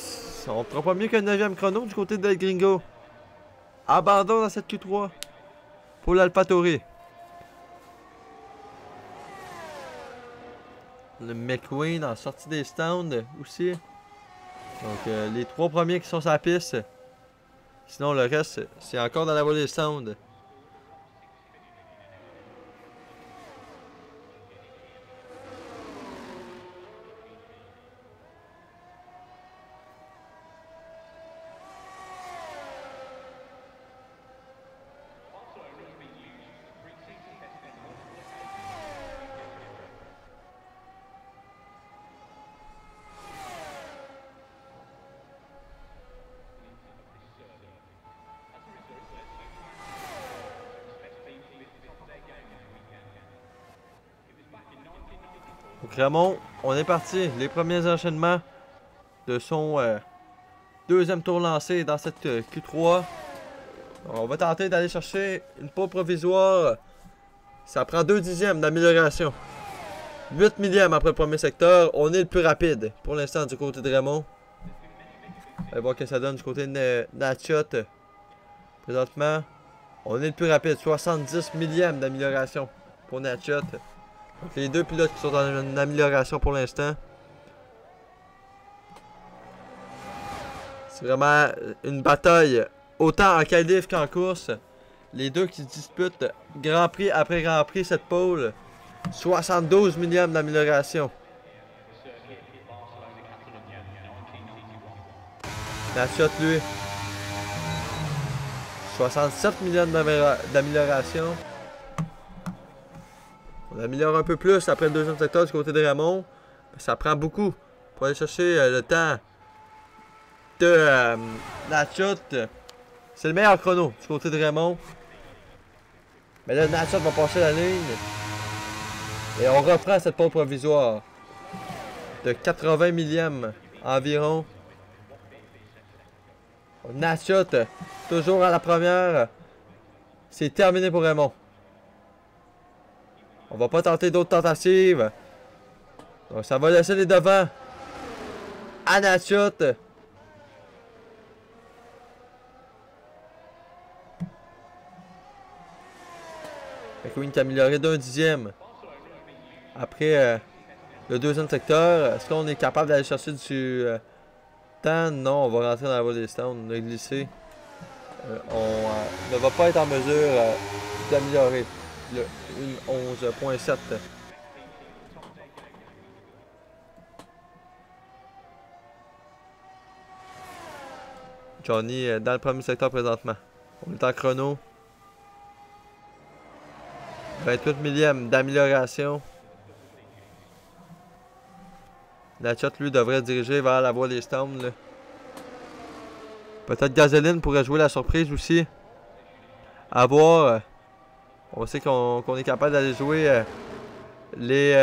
on fera pas mieux qu'un 9e chrono du côté de Gringo. Abandon dans cette Q3 pour l'AlphaTauri. Le McQueen en sortie des stands aussi. Donc, les 3 premiers qui sont sur la piste. Sinon, le reste, c'est encore dans la voie des stands. Donc Ramon, on est parti. Les premiers enchaînements de son deuxième tour lancé dans cette Q3. On va tenter d'aller chercher une pole provisoire. Ça prend 2 dixièmes d'amélioration. 8 millièmes après le premier secteur. On est le plus rapide pour l'instant du côté de Ramon. On va voir ce que ça donne du côté de Natshot. Présentement, on est le plus rapide. 70 millièmes d'amélioration pour Natshot. Donc les deux pilotes qui sont en une amélioration pour l'instant. C'est vraiment une bataille autant en qualif qu'en course. Les deux qui se disputent Grand Prix après Grand Prix cette pole. 72 millièmes d'amélioration. Natshot lui. 67 millièmes d'amélioration. On améliore un peu plus après le deuxième secteur du côté de Ramon. Ça prend beaucoup pour aller chercher le temps de Natshot. C'est le meilleur chrono du côté de Ramon. Mais là, Natshot va passer la ligne. Et on reprend cette pole provisoire de 80 millièmes environ. Natshot, toujours à la première. C'est terminé pour Ramon. On va pas tenter d'autres tentatives. Donc ça va laisser les devants à Natshot. McQueen qui a amélioré d'1 dixième. Après le deuxième secteur, est-ce qu'on est capable d'aller chercher du temps? Non, on va rentrer dans la voie des stands. On a glissé. On ne va pas être en mesure d'améliorer le 11.7. Johnny dans le premier secteur présentement. On est en chrono. 28 millièmes d'amélioration. Natshot, lui, devrait diriger vers la voie des stands. Peut-être Gasoline pourrait jouer la surprise aussi. À voir. On sait qu'on est capable d'aller jouer les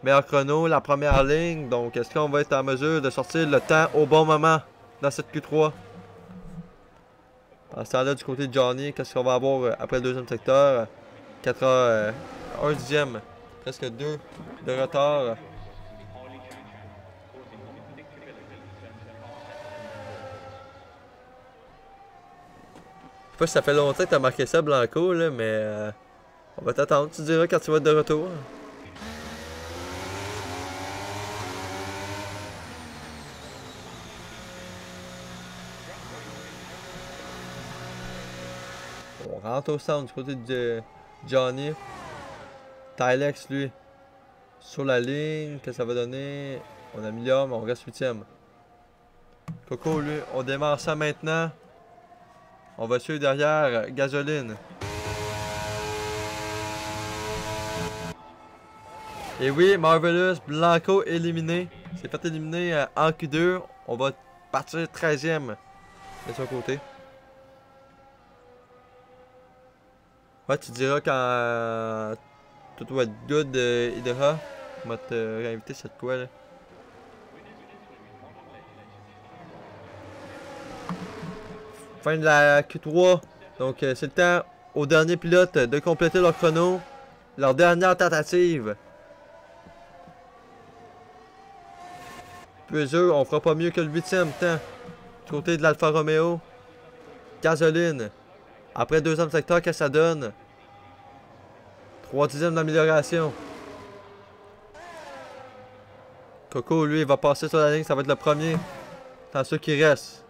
meilleurs chronos, la première ligne. Donc, est-ce qu'on va être en mesure de sortir le temps au bon moment dans cette Q3? En ce temps-là, du côté de Johnny, qu'est-ce qu'on va avoir après le deuxième secteur? 1 dixième, presque 2 de retard. Je sais pas si ça fait longtemps que tu as marqué ça, Blanco, là, mais on va t'attendre. Tu diras quand tu vas être de retour. On rentre au centre du côté de Johnny. Tylex, lui, sur la ligne. Qu'est-ce que ça va donner? On améliore, mais on reste 8ème. Coco, lui, on démarre ça maintenant. On va suivre derrière Gasoline. Et oui, Marvelous, Blanco éliminé. s'est fait éliminer en Q2. On va partir 13e de son côté. Ouais, tu diras quand tout va être good, Hydra. On va te réinviter cette quoi là. Fin de la Q3. Donc c'est le temps aux derniers pilotes de compléter leur chrono. Leur dernière tentative. Puis eux, on fera pas mieux que le 8e temps. Du côté de l'Alfa Romeo. Gasoline. Après 2e secteur, qu'est-ce que ça donne? 3 dixièmes d'amélioration. Coco, lui, il va passer sur la ligne. Ça va être le premier. Dans ceux qui restent.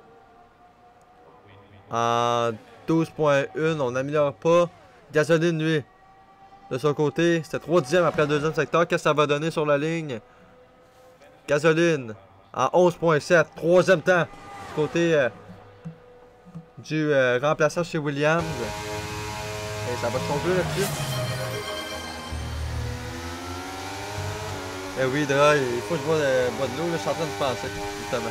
En 12.1, on n'améliore pas. Gasoline, lui. De son côté, c'était 3 dixièmes après le 2e secteur. Qu'est-ce que ça va donner sur la ligne? Gasoline. En 11.7. 3e temps. Du côté du remplaçant chez Williams. Et ça va changer là-dessus. Eh oui, Dra, il faut que je bois de l'eau, là, je suis en train de penser, justement.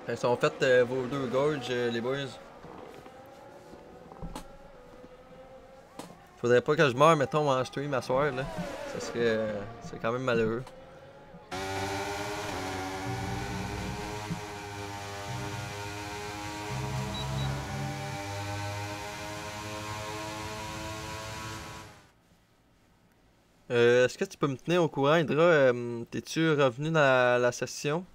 Ils sont faits vos 2 gorges, les boys. Faudrait pas que je meure, mettons, en stream à soir, là. Ça serait... c'est quand même malheureux. Est-ce que tu peux me tenir au courant, Hydra? T'es-tu revenu dans la session?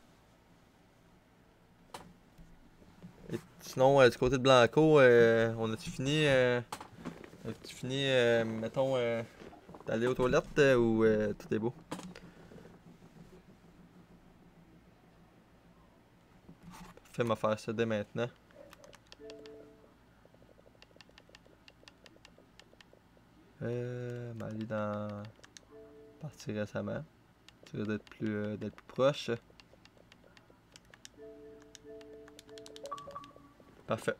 Et sinon, du côté de Blanco, on a-tu fini? As-tu fini, mettons, d'aller aux toilettes ou tout est beau? Fais-moi faire ça dès maintenant. M'aller dans... Partir récemment. Tu veux d'être plus proche. Parfait.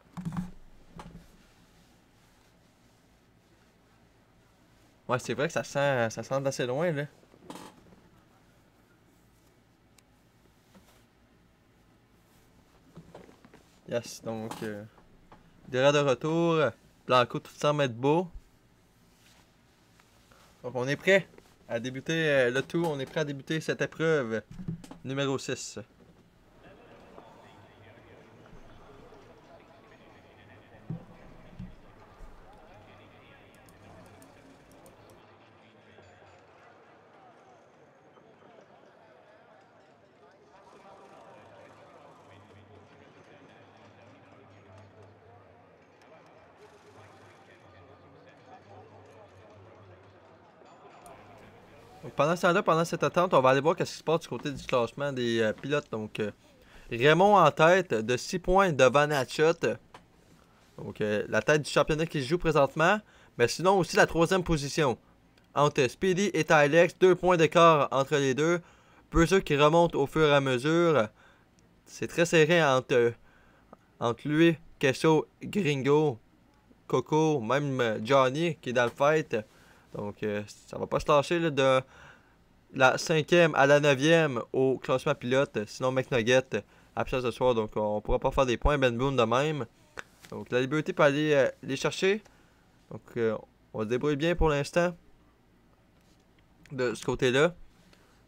Ouais, c'est vrai que ça sent d'assez loin, là. Yes, donc... Dera de retour. Blanco, tout semble être beau. Donc, on est prêt à débuter le tour. On est prêt à débuter cette épreuve numéro 6. Donc, pendant ce temps-là, pendant cette attente, on va aller voir ce qui se passe du côté du classement des pilotes. Donc, Raymond en tête de 6 points devant Natchot. Donc, la tête du championnat qui se joue présentement. Mais sinon, aussi la 3e position. Entre Speedy et Tylex, 2 points d'écart entre les deux. Bruiser qui remonte au fur et à mesure. C'est très serré entre lui, Kesso, Gringo, Coco, même Johnny qui est dans le fight. Donc, ça va pas se lâcher là, de la 5e à la 9e au classement pilote. Sinon, McNugget absent ce soir. Donc, on pourra pas faire des points Ben Boone de même. Donc, la liberté peut aller les chercher. Donc, on se débrouille bien pour l'instant de ce côté-là.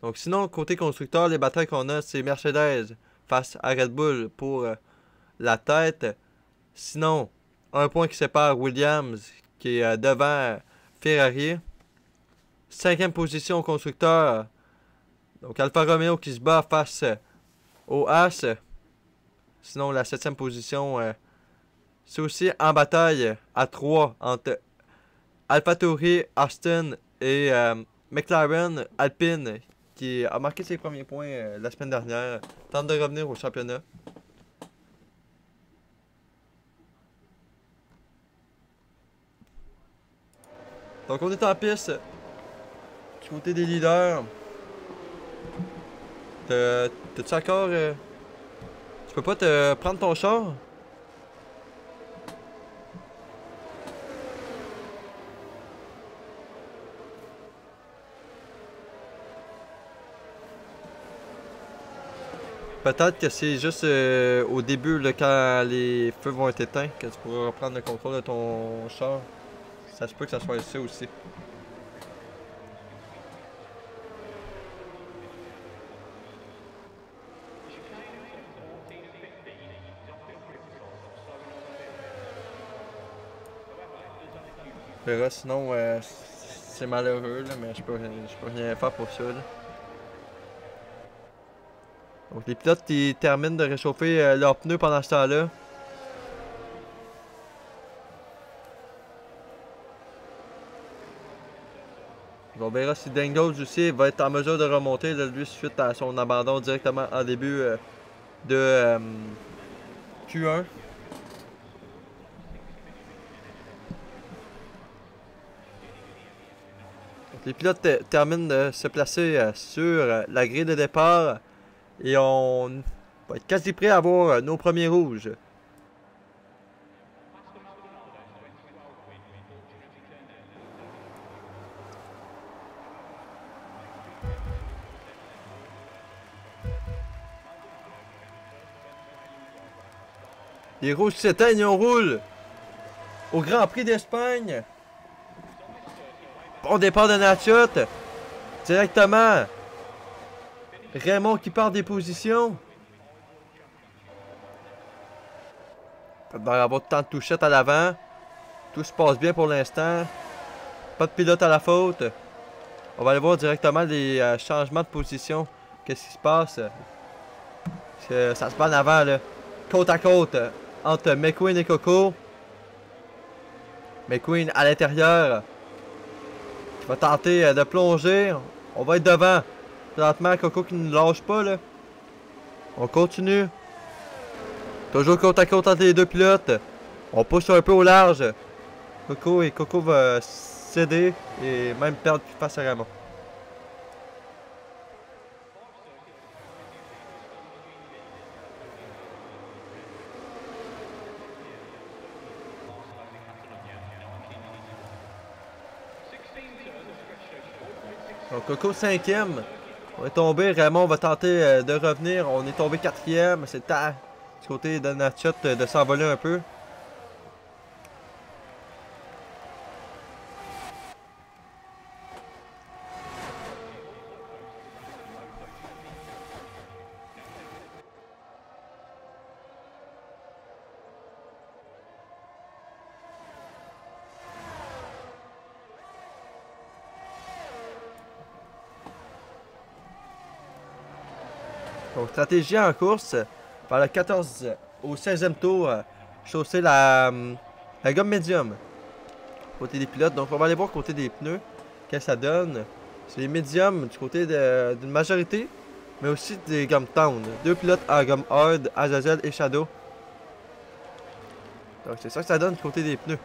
Donc, sinon, côté constructeur, les batailles qu'on a, c'est Mercedes face à Red Bull pour la tête. Sinon, un point qui sépare Williams qui est devant Ferrari. 5e position au constructeur. Donc Alfa Romeo qui se bat face au As. Sinon la 7e position c'est aussi en bataille à 3 entre AlphaTauri, Austin et McLaren Alpine qui a marqué ses premiers points la semaine dernière. Tente de revenir au championnat. Donc on est en piste. Du côté des leaders. T'as-tu encore peux pas te prendre ton char? Peut-être que c'est juste au début, là, quand les feux vont être éteints, que tu pourras reprendre le contrôle de ton char. Ça se peut que ça soit ça aussi. Verra, sinon, c'est malheureux, là, mais je peux rien faire pour ça. Là. Donc, les pilotes ils terminent de réchauffer leurs pneus pendant ce temps-là. On verra si Dangles aussi va être en mesure de remonter, là, lui, suite à son abandon directement en début de Q1. Les pilotes terminent de se placer sur la grille de départ et on va être quasi prêt à avoir nos premiers rouges. Les rouges s'éteignent et on roule au Grand Prix d'Espagne. Bon départ de Natchat. Directement. Raymond qui part des positions. Il va y avoir tant de touchettes à l'avant. Tout se passe bien pour l'instant. Pas de pilote à la faute. On va aller voir directement les changements de position. Qu'est-ce qui se passe? Ça se bat en avant, là. Côte à côte entre McQueen et Coco. McQueen à l'intérieur. Qui va tenter de plonger. On va être devant. Présentement, Coco qui ne lâche pas, là. On continue. Toujours côte à côte entre les deux pilotes. On pousse un peu au large. Coco va céder et même perdre face à Raymond. Donc Coco 5e. On est tombé, Raymond va tenter de revenir. On est tombé 4e. C'est du côté de Natchat de s'envoler un peu. Donc, stratégie en course, par le 14 au 16e tour, chausser la gomme médium côté des pilotes. Donc, on va aller voir côté des pneus, qu'est-ce que ça donne. C'est les médiums du côté d'une majorité, mais aussi des gommes tendres. Deux pilotes en gomme hard, Azazel et Shadow. Donc, c'est ça que ça donne du côté des pneus.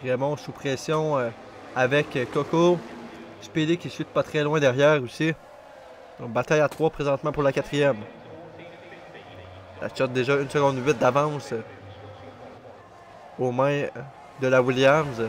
Raymond sous pression avec Coco. Speedy qui suit pas très loin derrière aussi. Donc bataille à 3 présentement pour la 4e. La shot déjà 1 seconde 8 d'avance aux mains de la Williams.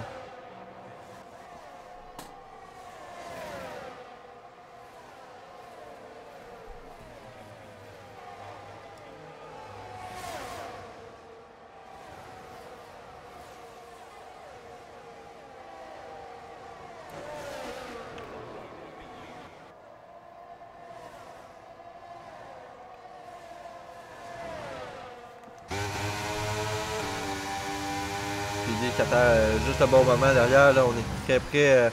Qui attend juste le bon moment derrière. Là, on est très près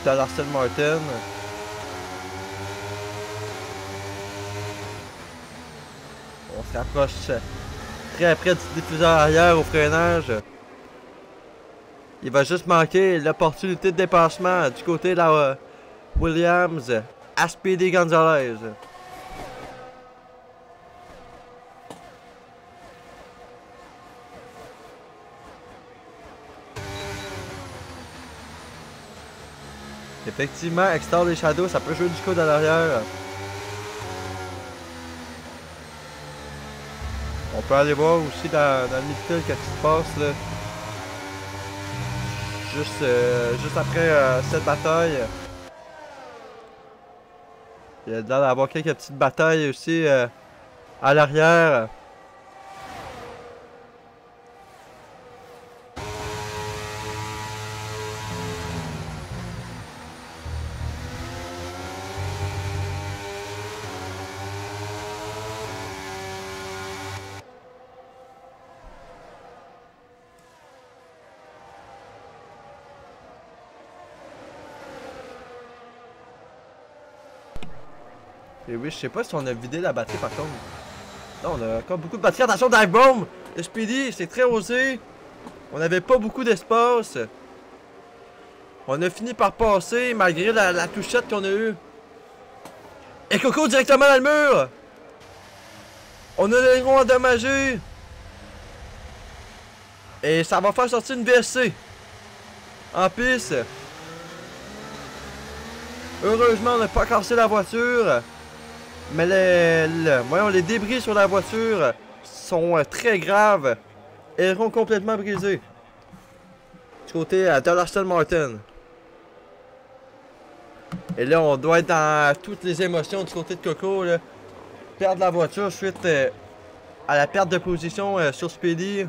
de l'Aston Martin. On se rapproche très près du diffuseur arrière au freinage. Il va juste manquer l'opportunité de dépassement du côté de la Williams à Speedy Gonzalez. Effectivement, Extort des Shadows, ça peut jouer du coup à l'arrière. On peut aller voir aussi dans le midfield qu'est-ce qui se passe là. Juste après cette bataille. Il y a l'air d'avoir quelques petites batailles aussi à l'arrière. Et oui, je sais pas si on a vidé la batterie par contre. Non, on a encore beaucoup de batterie. Attention, dive bomb! Le Speedy, c'est très osé. On n'avait pas beaucoup d'espace. On a fini par passer malgré la touchette qu'on a eue. Et Coco directement dans le mur! On a l'aileron endommagé. Et ça va faire sortir une VSC. En piste. Heureusement, on n'a pas cassé la voiture. Mais voyons, les débris sur la voiture sont très graves. Elles seront complètement brisées. Du côté de l'Aston Martin. Et là, on doit être dans toutes les émotions du côté de Coco. Là. Perdre la voiture suite à la perte de position sur Speedy.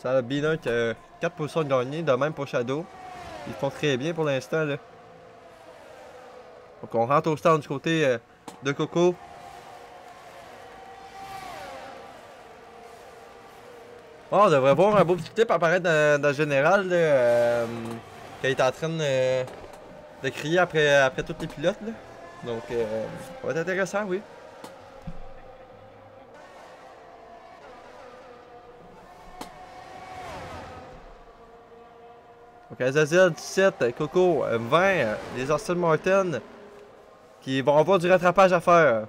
Ça a bien qui a 4 positions de gagner, de même pour Shadow. Ils font très bien pour l'instant. Donc on rentre au stand du côté de Coco. Oh, on devrait voir un beau petit clip apparaître dans le général là, quand il est en train de crier après tous les pilotes. Là. Donc ça va être intéressant, oui. Donc Azazel 17, Coco 20, les Aston Martin qui vont avoir du rattrapage à faire.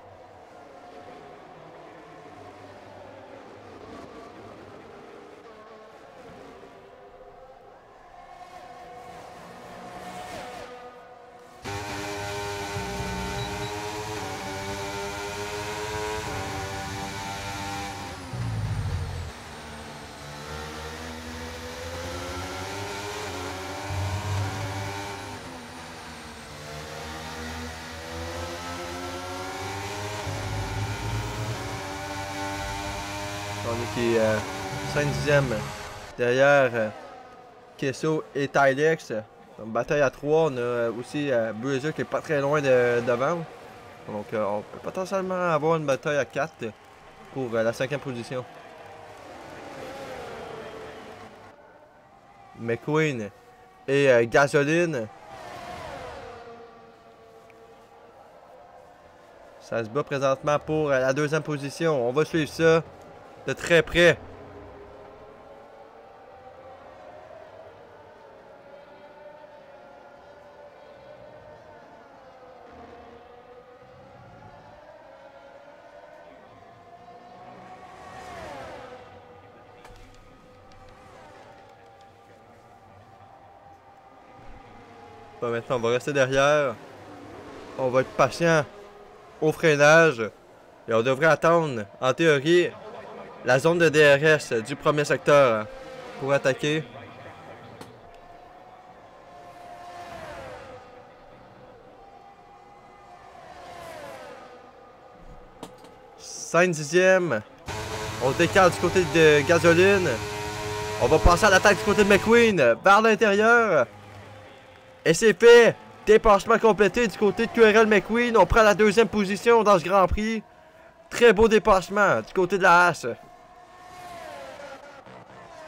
On est qui est 5e derrière Kesso et Tylex. Une bataille à 3. On a aussi Bruiser qui est pas très loin devant. Donc on peut potentiellement avoir une bataille à 4 pour la 5e position. McQueen et Gasoline. Ça se bat présentement pour la 2e position. On va suivre ça de très près. Bon, maintenant, on va rester derrière. On va être patient au freinage. Et on devrait attendre, en théorie, la zone de DRS du premier secteur pour attaquer. Cinq dixièmes. On décale du côté de Gasoline. On va passer à l'attaque du côté de McQueen vers l'intérieur. Et c'est fait. Dépassement complété du côté de QRL McQueen. On prend la 2e position dans ce Grand Prix. Très beau dépassement du côté de la Haas.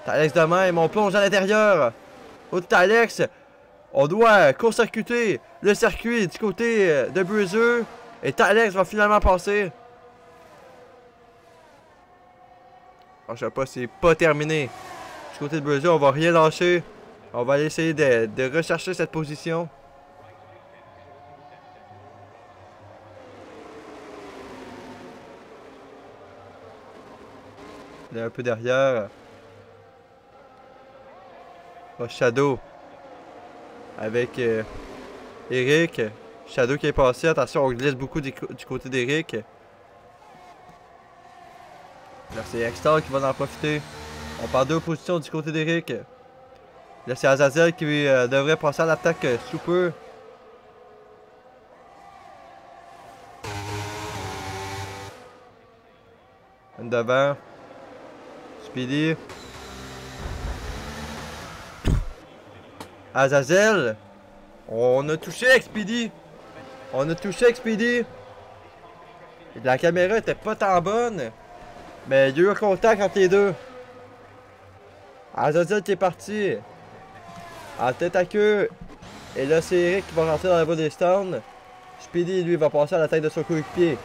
Tylex de même, on plonge à l'intérieur. Au Tylex, on doit court-circuiter le circuit du côté de Bruiser. Et Tylex va finalement passer. Je sais pas, c'est pas terminé. Du côté de Bruiser, on va rien lâcher. On va essayer de rechercher cette position. Il est un peu derrière. Oh, Shadow. Avec Eric. Shadow qui est passé. Attention, on glisse beaucoup du côté d'Eric. Là, c'est Extar qui va en profiter. On part deux positions du côté d'Eric. Là, c'est Azazel qui devrait passer à l'attaque sous peu. Devant. Speedy. Azazel. On a touché avec Speedy. On a touché avec Speedy. La caméra était pas tant bonne. Mais il y a eu un contact entre les deux. Azazel qui est parti. En tête à queue. Et là, c'est Eric qui va rentrer dans la voie des stands. Speedy, lui, va passer à la tête de son coéquipier.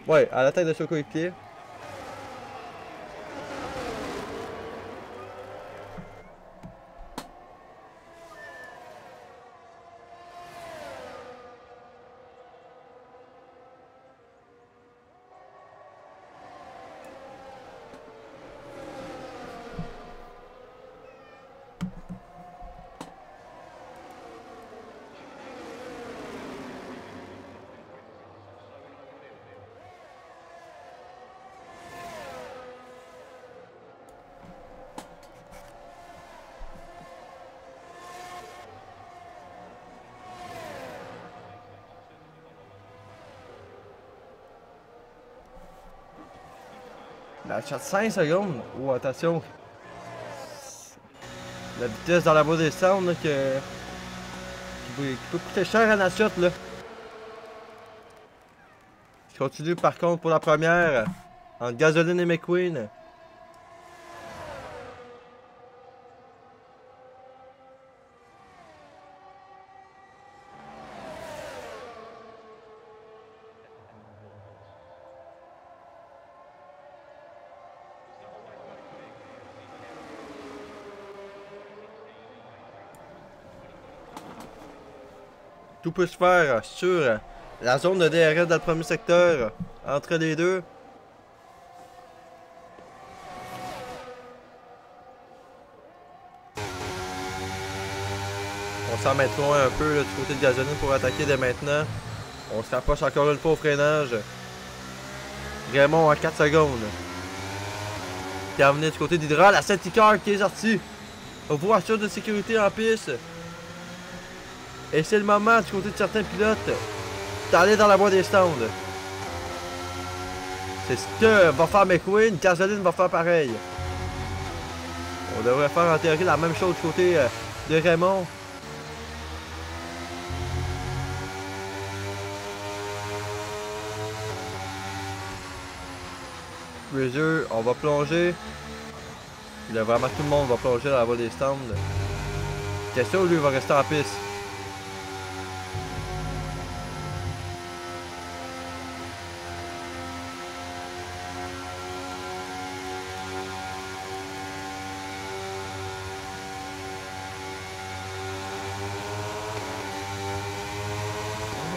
Ouais, à la tête de son coéquipier. La chat 5 secondes. Oh, attention. La vitesse dans la voie des sounds là, qui peut coûter cher à la chute là. Je continue par contre pour la première. Entre Gasoline et McQueen. Tout peut se faire sur la zone de DRS dans le premier secteur, entre les deux. On s'en met loin un peu là, du côté de Gasoline pour attaquer dès maintenant. On se rapproche encore une fois au freinage. Raymond en 4 secondes. Terminé du côté d'Hydra, la safety car qui est sortie. Voiture de sécurité en piste. Et c'est le moment du côté de certains pilotes d'aller dans la voie des stands. C'est ce que va faire McQueen, Gasoline va faire pareil. On devrait faire en théorie la même chose du côté de Raymond. Fraser, on va plonger. Là, vraiment tout le monde va plonger dans la voie des stands. Question, lui, va rester en piste.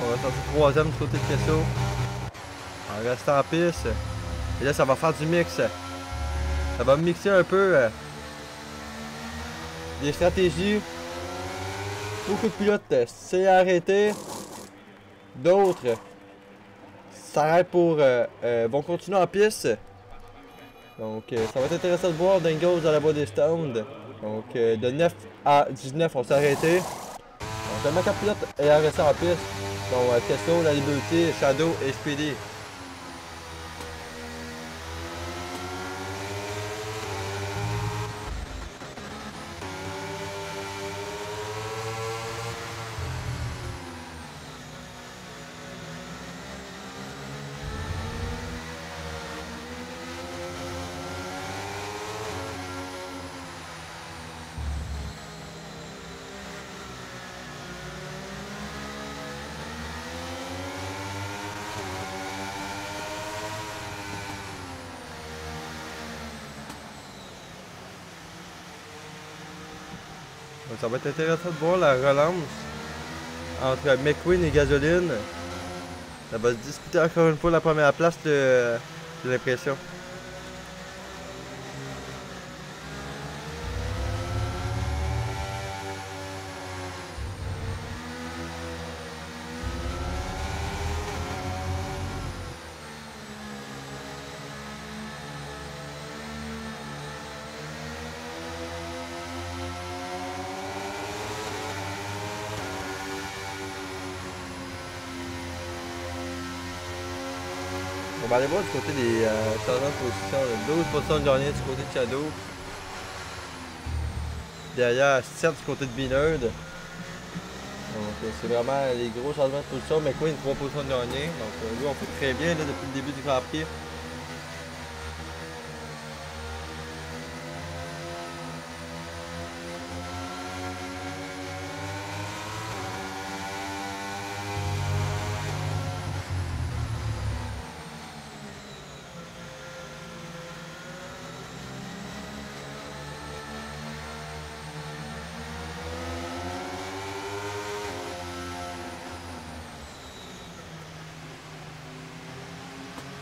On va sortir troisième du côté de Kesso. En restant en piste. Et là, ça va faire du mix. Ça va mixer un peu des stratégies. Beaucoup de pilotes s'est arrêté. D'autres s'arrêtent pour vont continuer en piste. Donc ça va être intéressant de voir Dingos dans la voie des stands. Donc de 9 à 19 on s'est arrêté. Donc seulement 4 pilotes ayant resté en piste. Donc Kesso, La Liberté, Shadow et Speedy. Donc, ça va être intéressant de voir la relance entre McQueen et Gasoline. Ça va se disputer encore une fois la première place J'ai l'impression. On va aller voir du côté des changements de position. 12 positions de gagnant du côté de Shadow. Derrière 7 du côté de Beanerd. Donc c'est vraiment les gros changements de position. McQueen 3 positions de gagnant. Donc lui on fait très bien là, depuis le début du Grand Prix.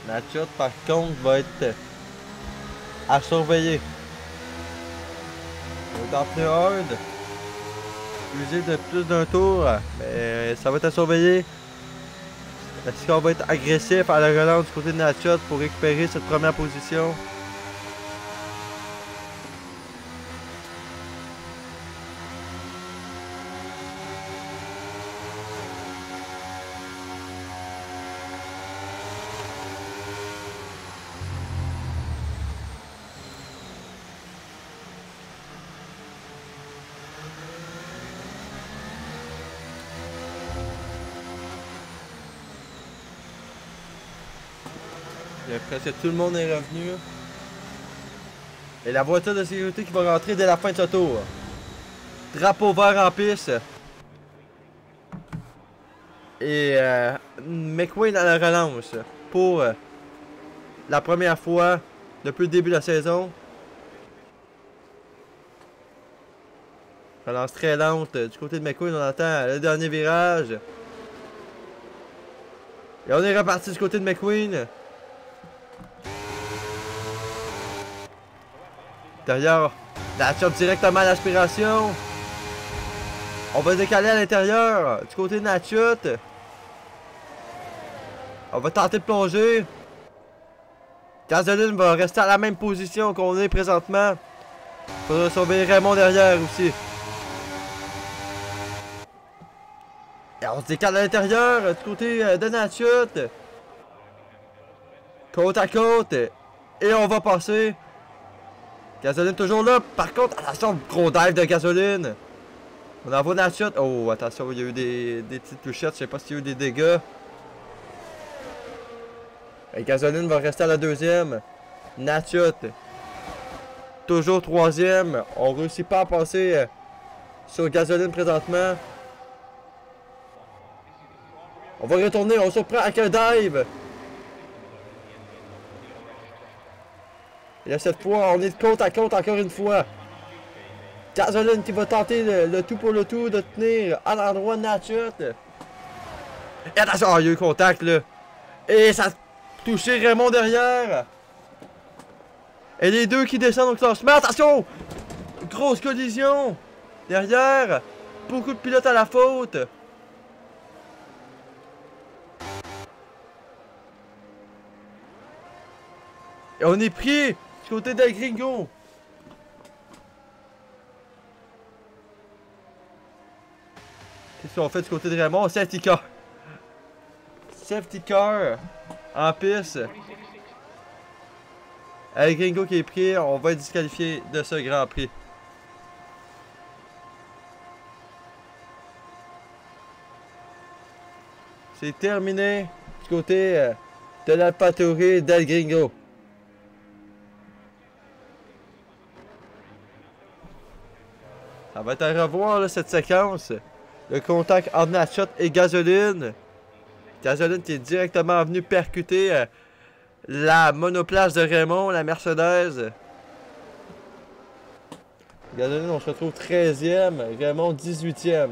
Natchat par contre va être à surveiller. On est en pneu hard. Usé de plus d'un tour, mais ça va être à surveiller. Est-ce qu'on va être agressif à la relance du côté de Natchat pour récupérer cette première position? Presque tout le monde est revenu. Et la voiture de sécurité qui va rentrer dès la fin de ce tour. Drapeau vert en piste. Et McQueen à la relance pour la première fois depuis le début de la saison. Relance très lente du côté de McQueen. On attend le dernier virage. Et on est reparti du côté de McQueen. Derrière, la chope directement à l'aspiration. On va décaler à l'intérieur du côté de Natchat. On va tenter de plonger. Gasoline va rester à la même position qu'on est présentement. Faudra surveiller Raymond derrière aussi. Et on se décale à l'intérieur du côté de Natchat. Côte à côte. Et on va passer. Gasoline toujours là. Par contre, attention, gros dive de Gasoline. On envoie Natchat. Oh, attention, il y a eu des petites touchettes. Je sais pas s'il y a eu des dégâts. Et Gasoline va rester à la deuxième. Natchat. Toujours troisième. On réussit pas à passer sur Gasoline présentement. On va retourner. On surprend avec un dive. Et là, cette fois, on est de côte à côte encore une fois. Gasoline qui va tenter le tout pour le tout de tenir à l'endroit de Natchat. Et attention, il y a eu contact là. Et ça a touché Raymond derrière. Et les deux qui descendent au classement. Attention! Grosse collision. Derrière. Beaucoup de pilotes à la faute. Et on est pris du côté d'El Gringo. Qu'est-ce qu'on fait du côté de Raymond? Safety car. Safety car en piste. El Gringo qui est pris, on va être disqualifié de ce Grand Prix. C'est terminé du côté de l'AlphaTauri d'El Gringo. Ça va être à revoir là, cette séquence. Le contact entre Natchat et Gasoline. Gasoline qui est directement venu percuter la monoplace de Raymond, la Mercedes. Gasoline, on se retrouve 13e, Raymond 18e.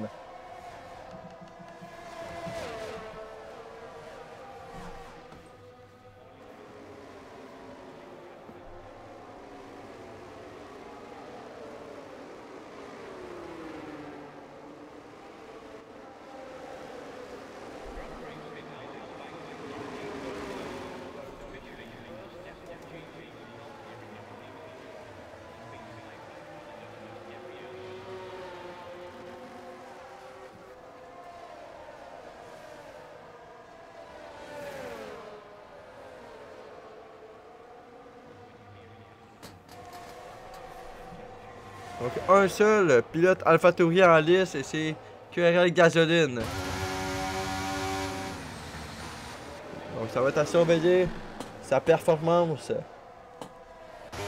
Donc un seul pilote AlphaTauri en lice et c'est QRL Gasoline. Donc ça va être à surveiller sa performance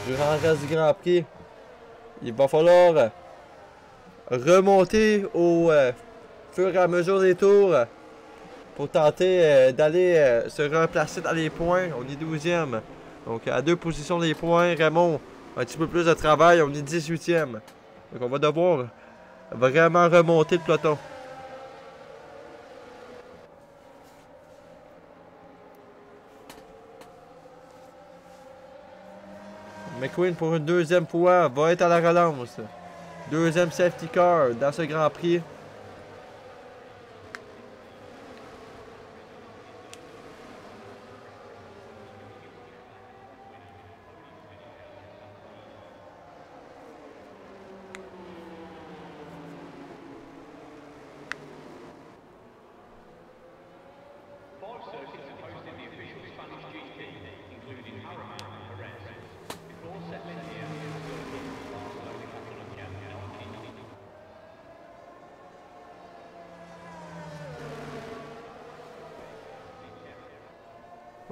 durant le reste du Grand Prix. Il va falloir remonter au fur et à mesure des tours pour tenter d'aller se replacer dans les points. On est 12e. Donc à 2 positions des points. Raymond, un petit peu plus de travail. On est 18e. Donc on va devoir vraiment remonter le peloton. McQueen pour une deuxième fois va être à la relance. Deuxième safety car dans ce Grand Prix.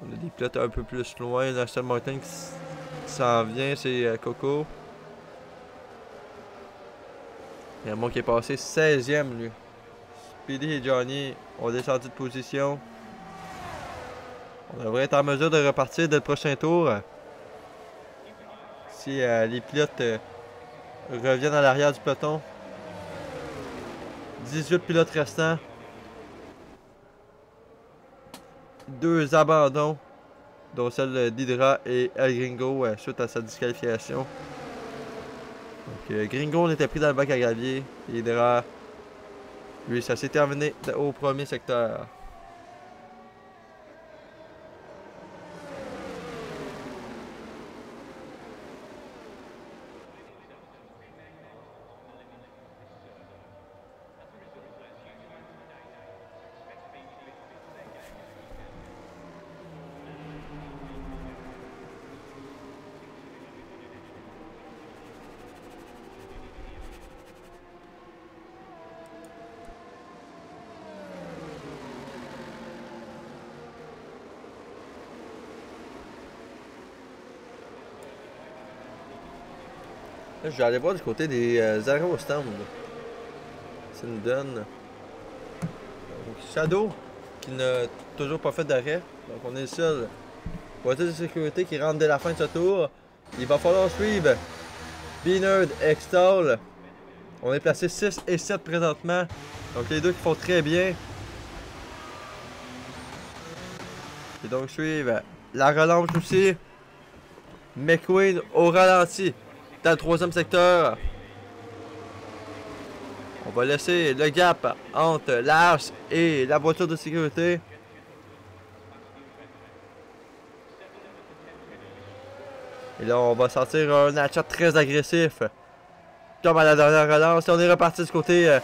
On a des pilotes un peu plus loin. Aston Martin qui s'en vient, c'est Coco. Il y a un qui est passé 16e, lui. Speedy et Johnny ont descendu de position. On devrait être en mesure de repartir dès le prochain tour. Si les pilotes reviennent à l'arrière du peloton. 18 pilotes restants. 2 abandons, dont celle d'Hydra et El Gringo suite à sa disqualification. Donc Gringo on était pris dans le bac à gravier. Et Hydra, lui, ça s'est terminé au premier secteur. Là, je vais aller voir du côté des arrêts au stand. Ça nous donne donc, Shadow qui n'a toujours pas fait d'arrêt. Donc on est le seul voiture de sécurité qui rentre dès la fin de ce tour. Il va falloir suivre B-Nerd Extol. On est placé 6 et 7 présentement. Donc les deux qui font très bien. Et donc suivre la relance aussi. McQueen au ralenti. Dans le troisième secteur. On va laisser le gap entre l'Arche et la voiture de sécurité. Et là, on va sortir un achat très agressif. Comme à la dernière relance. Et on est reparti du côté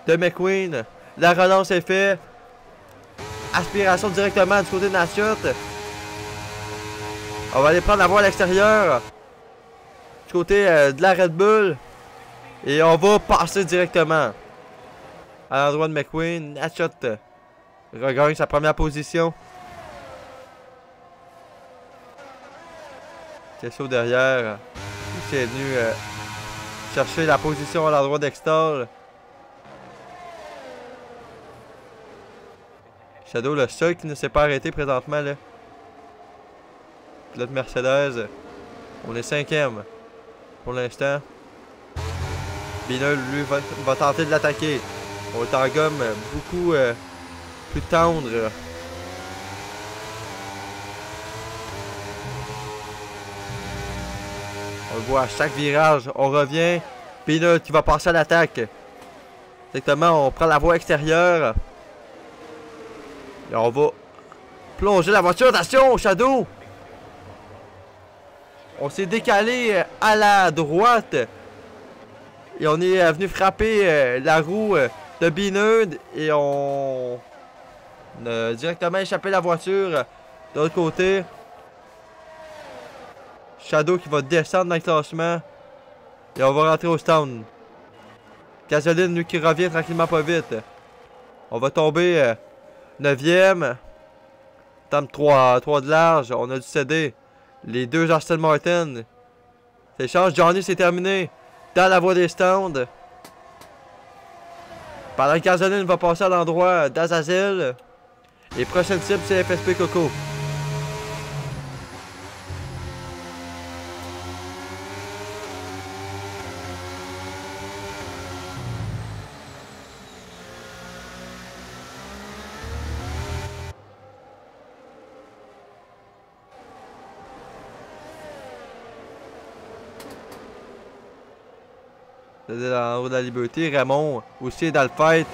de McQueen. La relance est faite. Aspiration directement du côté de Natchat. On va aller prendre la voie à l'extérieur. Du côté de la Red Bull. Et on va passer directement à l'endroit de McQueen. Natchat regagne sa première position. Tessot derrière. Il est venu chercher la position à l'endroit d'Extol. Shadow, le seul qui ne s'est pas arrêté présentement là. Pilote Mercedes. On est 5e. Pour l'instant. Bina, lui, va tenter de l'attaquer. On est en gomme beaucoup plus tendre. On le voit à chaque virage. On revient. Bina qui va passer à l'attaque. Exactement, on prend la voie extérieure. Et on va plonger la voiture. Attention, Shadow! On s'est décalé à la droite. Et on est venu frapper la roue de B-Nerd. Et on a directement échappé la voiture de l'autre côté. Shadow qui va descendre dans le classement. Et on va rentrer au stand. Gasoline, lui qui revient tranquillement pas vite. On va tomber 9e. Tente 3 de large. On a dû céder. Les deux Aston Martin. L'échange Johnny, c'est terminé. Dans la voie des stands. Pendant que Gasoline va passer à l'endroit d'Azazel. Et prochaine cible, c'est FSP Coco. C'est en haut de la liberté. Raymond aussi est dans le fight.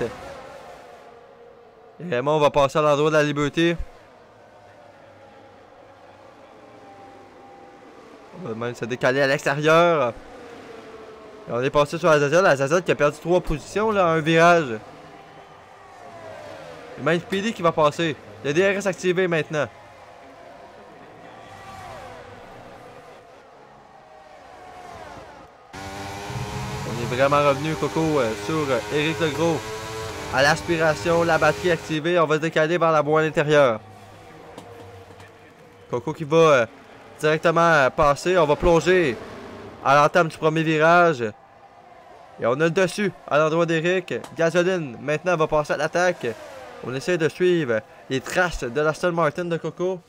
Et Raymond va passer à l'endroit de la liberté. On va même se décaler à l'extérieur. Et on est passé sur Azazel. Azazel qui a perdu 3 positions là, à un virage. Et même Speedy qui va passer. Le DRS activé maintenant. Vraiment revenu Coco sur Éric Legros. À l'aspiration, la batterie activée, on va se décaler vers la voie intérieure. Coco qui va directement passer, on va plonger à l'entame du premier virage. Et on a le dessus à l'endroit d'Éric. Gasoline maintenant va passer à l'attaque. On essaie de suivre les traces de l'Aston Martin de Coco.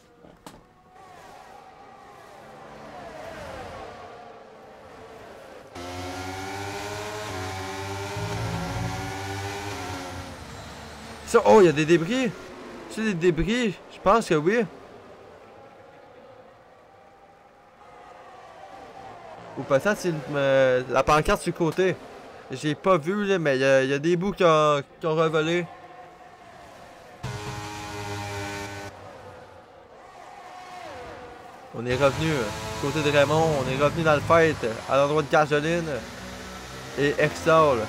Oh, il y a des débris. C'est des débris? Je pense que oui. Ou peut-être c'est la pancarte sur le côté. J'ai pas vu, là, mais il y a des bouts qui ont revolé. On est revenu du côté de Raymond. On est revenu dans le fight à l'endroit de Gasoline et Extol.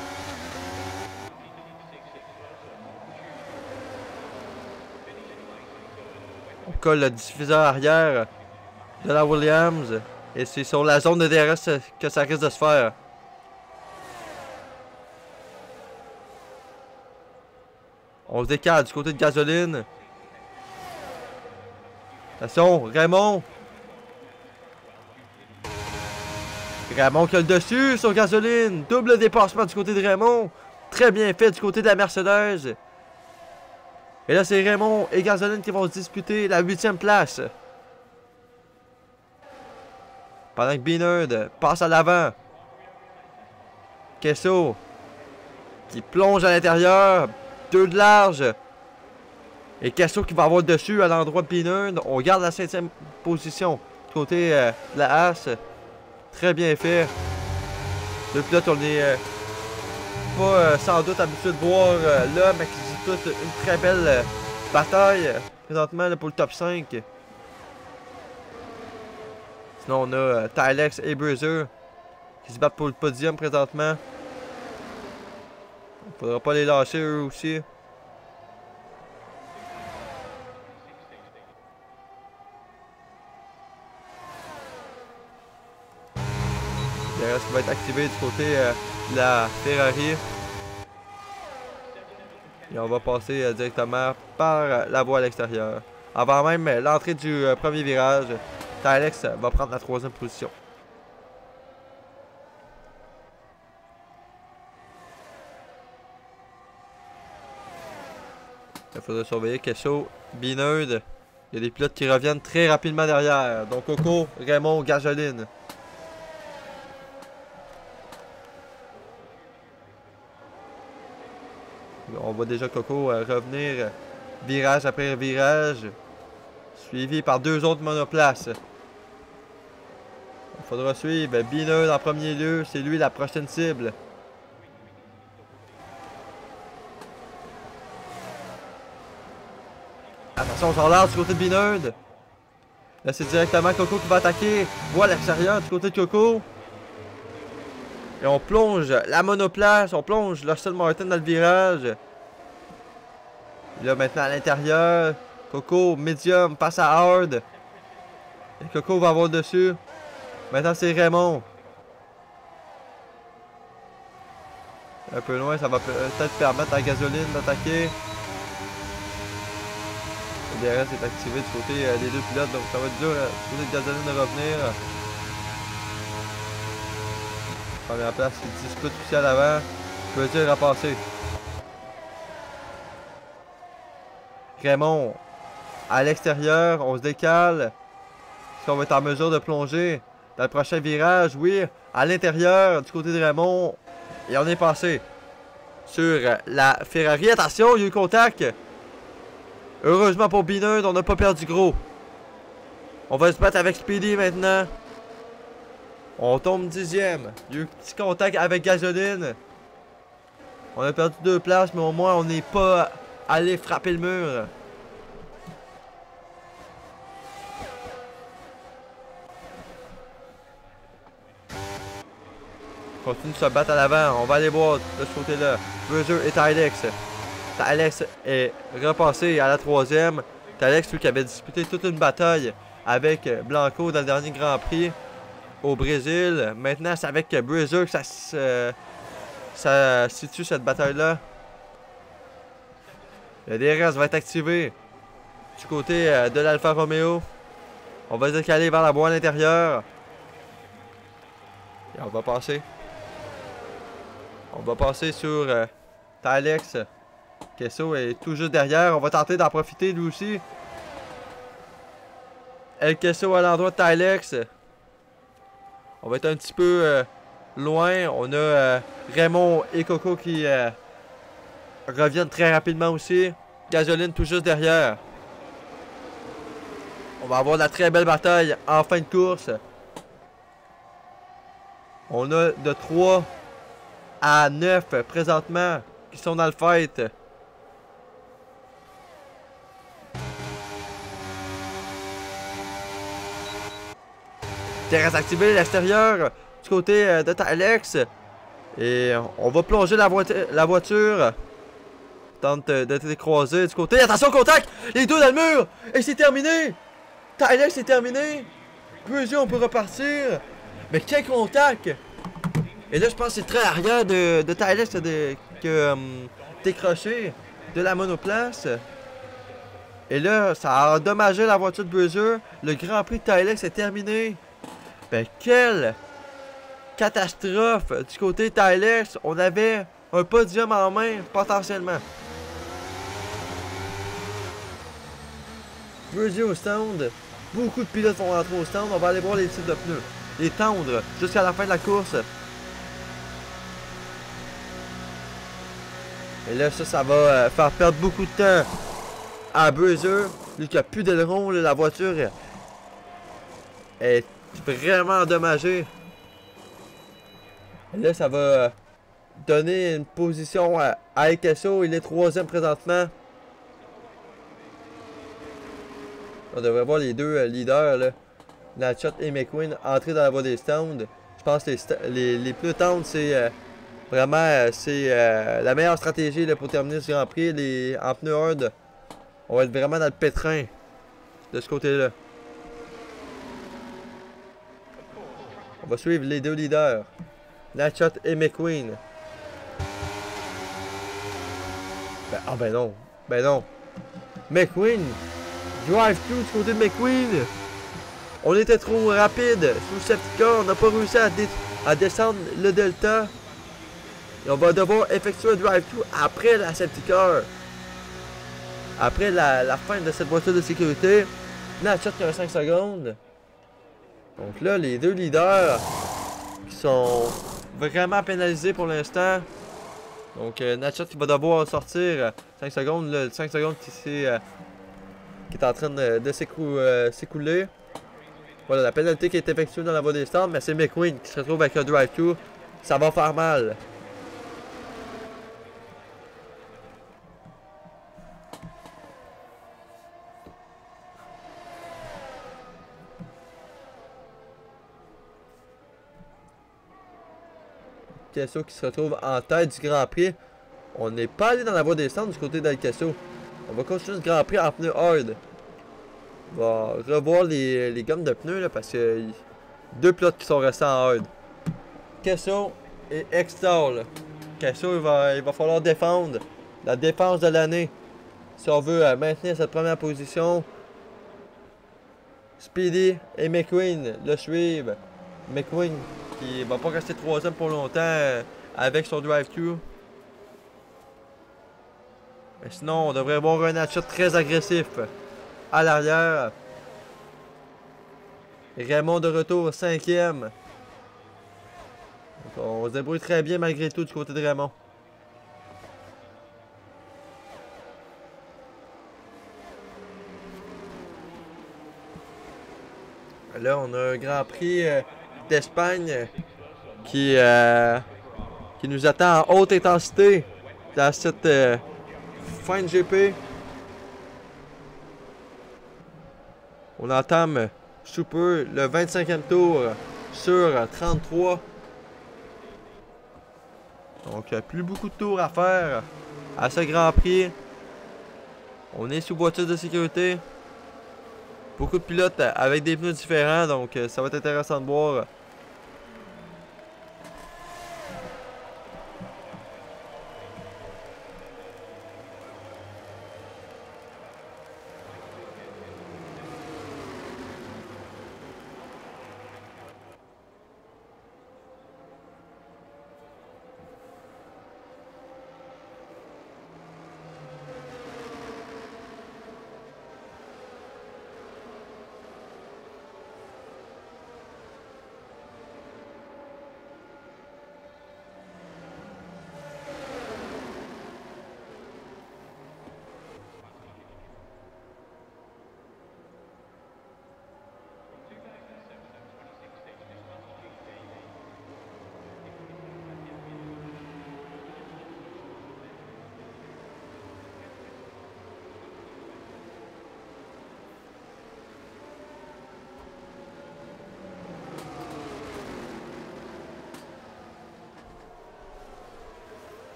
On colle le diffuseur arrière de la Williams. Et c'est sur la zone de DRS que ça risque de se faire. On se décale du côté de Gasoline. Attention, Raymond. Raymond qui a le dessus sur Gasoline. Double dépassement du côté de Raymond. Très bien fait du côté de la Mercedes. Et là, c'est Raymond et Gasoline qui vont se disputer la 8e place. Pendant que Beanerd passe à l'avant. Kesso qui plonge à l'intérieur. 2 de large. Et Kesso qui va avoir le dessus à l'endroit de Beanerd. On garde la 5e position du côté de la Haas. Très bien fait. Le pilote, on est pas sans doute habitué de voir là, mais qui dispute une très belle bataille présentement là, pour le top 5. Sinon, on a Tylex et Bruiser qui se battent pour le podium présentement. Il faudra pas les lâcher eux aussi. Le reste qui va être activé du côté de la Ferrari. Et on va passer directement par la voie à l'extérieur. Avant même l'entrée du premier virage, Tylex va prendre la 3e position. Il faudra surveiller Kesso, Beanerd. Il y a des pilotes qui reviennent très rapidement derrière. Donc Coco, Raymond, Gasoline. On voit déjà Coco revenir virage après virage. Suivi par 2 autres monoplaces. Il faudra suivre Beanerd en premier lieu. C'est lui la prochaine cible. Attention, on s'en lance du côté de Beanerd. Là, c'est directement Coco qui va attaquer. Voie à l'extérieur du côté de Coco. Et on plonge la monoplace. On plonge l'Aston Martin dans le virage. Et là, maintenant à l'intérieur. Coco, medium, passe à hard. Et Coco va avoir le dessus. Maintenant, c'est Raymond. Un peu loin, ça va peut-être permettre à Gasoline d'attaquer. Le DRS est activé du côté des deux pilotes, donc ça va être dur du côté de Gasoline de revenir. Première place, il dispute aussi à l'avant. Je veux dire à passer. Raymond à l'extérieur, on se décale. Est-ce qu'on va être en mesure de plonger dans le prochain virage? Oui, à l'intérieur du côté de Raymond. Et on est passé sur la Ferrari. Attention, il y a eu contact. Heureusement pour Binard, on n'a pas perdu gros. On va se battre avec Speedy maintenant. On tombe 10e. Il y a eu un petit contact avec Gasoline. On a perdu 2 places, mais au moins on n'est pas allé frapper le mur. On continue de se battre à l'avant. On va aller voir de ce côté-là. Bruiser et Tylex. Tylex est repassé à la 3e. Tylex, lui qui avait disputé toute une bataille avec Blanco dans le dernier Grand Prix au Brésil. Maintenant, c'est avec Bruiser que ça situe cette bataille-là. Le DRS va être activé du côté de l'Alfa Romeo. On va se décaler vers la boîte à l'intérieur. Et on va passer. On va passer sur Tylex. Kesso est tout juste derrière. On va tenter d'en profiter lui aussi. El Kesso à l'endroit de Tylex. On va être un petit peu loin. On a Raymond et Coco qui reviennent très rapidement aussi. Gasoline tout juste derrière. On va avoir de la très belle bataille en fin de course. On a de 3 à 9 présentement qui sont dans le fight. Terrasse activée à l'extérieur du côté de Tylex. Et on va plonger la voiture. Tente de décroiser du côté. Attention, contact! Les deux dans le mur! Et c'est terminé! Tylex est terminé! Bruiser, on peut repartir. Mais quel contact! Et là, je pense que c'est le trait arrière de Tylex qui a décroché de la monoplace. Et là, ça a endommagé la voiture de Bruiser. Le Grand Prix de Tylex est terminé. Ben, quelle catastrophe du côté de Tylex. On avait un podium en main, potentiellement. Bruiser au stand. Beaucoup de pilotes vont rentrer au stand. On va aller voir les types de pneus. Les tendre jusqu'à la fin de la course. Et là, ça va faire perdre beaucoup de temps à Bruiser. Lui qui a plus d'aileron, la voiture est vraiment endommagée. Et là, ça va donner une position à El Kesso. Il est 3e présentement. On devrait voir les deux leaders, là, Natchat et McQueen, entrer dans la voie des stands. Je pense que les pneus tendres, c'est vraiment la meilleure stratégie là, pour terminer ce Grand Prix. En pneus hard, on va être vraiment dans le pétrin de ce côté-là. On va suivre les deux leaders, Natchat et McQueen. Ben non. Ben non. McQueen. Drive-thru du côté de McQueen. On était trop rapide sous le safety car. On n'a pas réussi à descendre le delta. Et on va devoir effectuer un drive-thru après la safety car. Après la fin de cette voiture de sécurité. Natchat qui a 5 secondes. Donc là, les deux leaders qui sont vraiment pénalisés pour l'instant. Donc Natchat qui va devoir sortir 5 secondes. Le 5 secondes qui est en train de s'écouler. Voilà, la pénalité qui est effectuée dans la voie des stands, mais c'est McQueen qui se retrouve avec un drive-thru. Ça va faire mal. Kesso qui se retrouve en tête du Grand Prix. On n'est pas allé dans la voie des stands du côté d'El Kesso. On va continuer ce Grand Prix en pneus hard. On va revoir les gommes de pneus là, parce que deux pilotes qui sont restés en hard. Kesso et Extol Kesso, il va falloir défendre. La défense de l'année. Si on veut maintenir cette première position. Speedy et McQueen le suivent. McQueen qui va pas rester troisième pour longtemps avec son drive-thru. Mais sinon, on devrait avoir un achat très agressif à l'arrière. Raymond de retour, 5e. On se débrouille très bien malgré tout du côté de Raymond. Là, on a un Grand Prix d'Espagne qui nous attend en haute intensité dans cette fin de GP. On entame sous peu le 25e tour sur 33. Donc, plus beaucoup de tours à faire à ce Grand Prix. On est sous voiture de sécurité. Beaucoup de pilotes avec des pneus différents, donc ça va être intéressant de voir.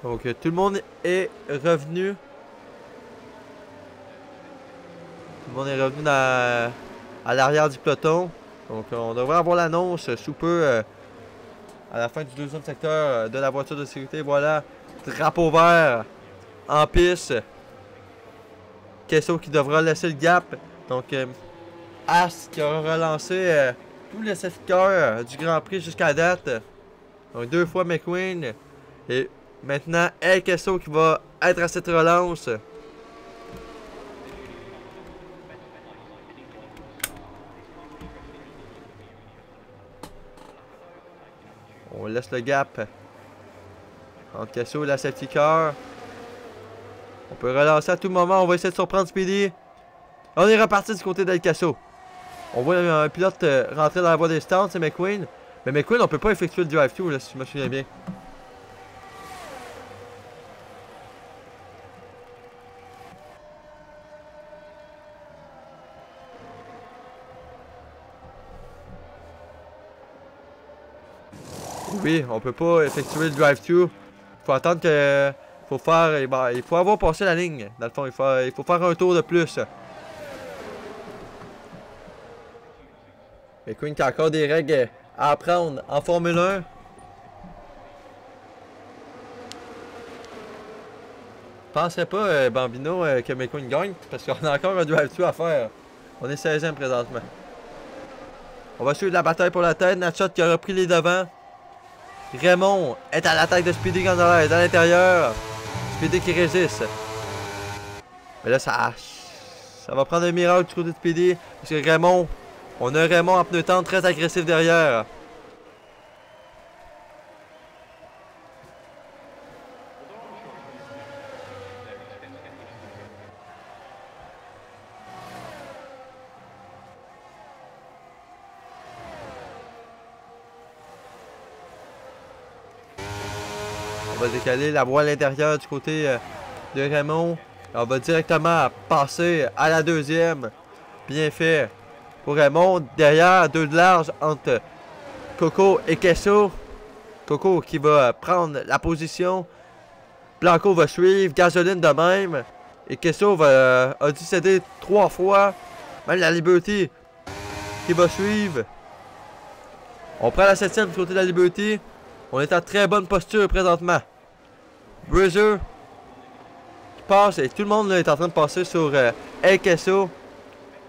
Donc tout le monde est revenu. Tout le monde est revenu à l'arrière du peloton. Donc on devrait avoir l'annonce sous peu à la fin du deuxième secteur de la voiture de sécurité. Voilà, drapeau vert en piste. Kesso qui devra laisser le gap. Donc As qui aura relancé tous les safety cars du Grand Prix jusqu'à date. Donc 2 fois McQueen. Et maintenant, El Kesso qui va être à cette relance. On laisse le gap entre Kesso et la safety car. On peut relancer à tout moment. On va essayer de surprendre Speedy. On est reparti du côté d'El Kesso. On voit un pilote rentrer dans la voie des stands, c'est McQueen. Mais McQueen, on peut pas effectuer le drive-thru, si je me souviens bien. Oui, on peut pas effectuer le drive-thru. Il faut attendre que... il faut avoir passé la ligne. Dans le fond, il faut faire un tour de plus. McQueen qui a encore des règles à apprendre en Formule 1. Je penserais pas, Bambino, que McQueen gagne, parce qu'on a encore un drive-thru à faire. On est 16e présentement. On va suivre la bataille pour la tête. Natshot qui a repris les devants. Raymond est à l'attaque de Speedy Gonzalez à l'intérieur. Speedy qui résiste. Mais là, ça va prendre un miracle du côté de Speedy. Parce que Raymond, on a un Raymond en pneu tendre très agressif derrière. On va décaler la voie à l'intérieur du côté de Raymond. On va directement passer à la deuxième. Bien fait pour Raymond. Derrière, 2 de large entre Coco et Kesso. Coco qui va prendre la position. Blanco va suivre. Gasoline de même. Et Kesso a dû céder 3 fois. Même la Liberty qui va suivre. On prend la 7e du côté de la Liberty. On est en très bonne posture présentement. Bridger qui passe et tout le monde là, est en train de passer sur El Queso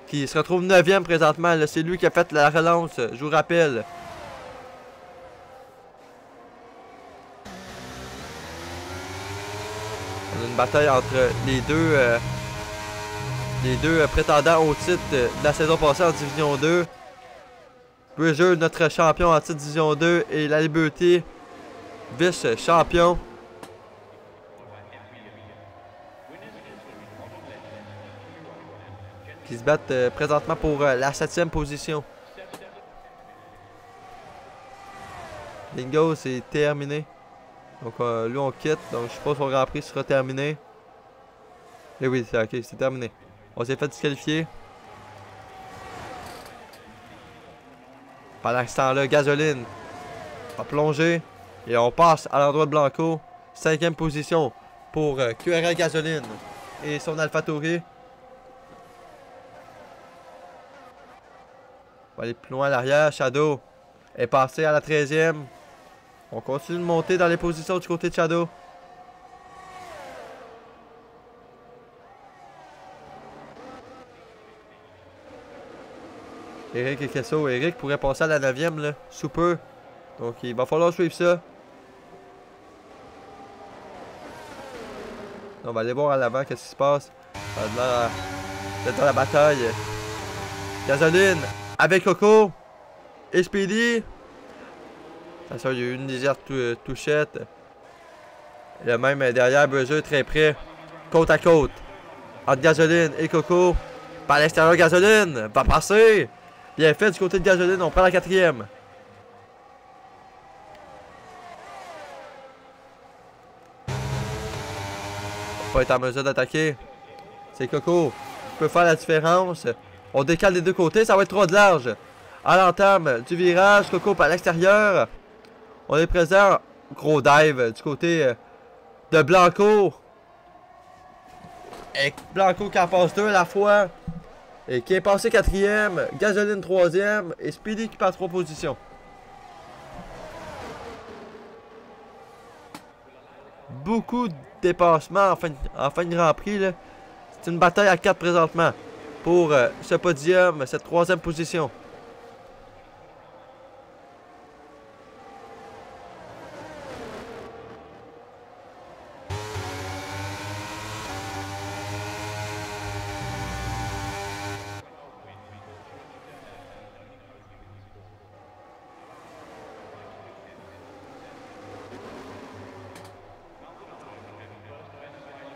qui se retrouve 9e présentement. C'est lui qui a fait la relance, je vous rappelle. On a une bataille entre les deux prétendants au titre de la saison passée en Division 2. Bridger, notre champion en titre Division 2, et La Liberté, vice-champion. Qui se battent présentement pour la 7e position. Bingo, c'est terminé. Donc lui on quitte, donc je suppose que son Grand Prix sera terminé. Et oui, c'est ok, c'est terminé. On s'est fait disqualifier. Pendant ce temps-là, Gasoline va plonger. Et on passe à l'endroit de Blanco. 5e position pour QRL Gasoline et son AlphaTauri. On va aller plus loin à l'arrière. Shadow est passé à la 13e. On continue de monter dans les positions du côté de Shadow. Eric et Kesso. Eric pourrait passer à la 9e là. Super. Donc il va falloir suivre ça. On va aller voir à l'avant qu'est-ce qui se passe. Ça a l'air d'être dans la bataille. Gasoline avec Coco et Speedy. Attention, il y a eu une légère touchette. Et le même derrière Bridger, très près. Côte à côte. Entre Gasoline et Coco. Par l'extérieur, Gasoline va passer. Bien fait du côté de Gasoline. On prend la 4e. Pas être en mesure d'attaquer. C'est Coco qui peut faire la différence. On décale des deux côtés. Ça va être trop de large. À l'entame du virage. Coco par l'extérieur. On est présent. Gros dive du côté de Blanco. Et Blanco qui en passe 2 à la fois. Et qui est passé 4e. Gasoline 3e. Et Speedy qui passe 3 positions. Beaucoup de dépassements en fin de Grand Prix. C'est une bataille à 4 présentement. Pour ce podium, cette 3e position.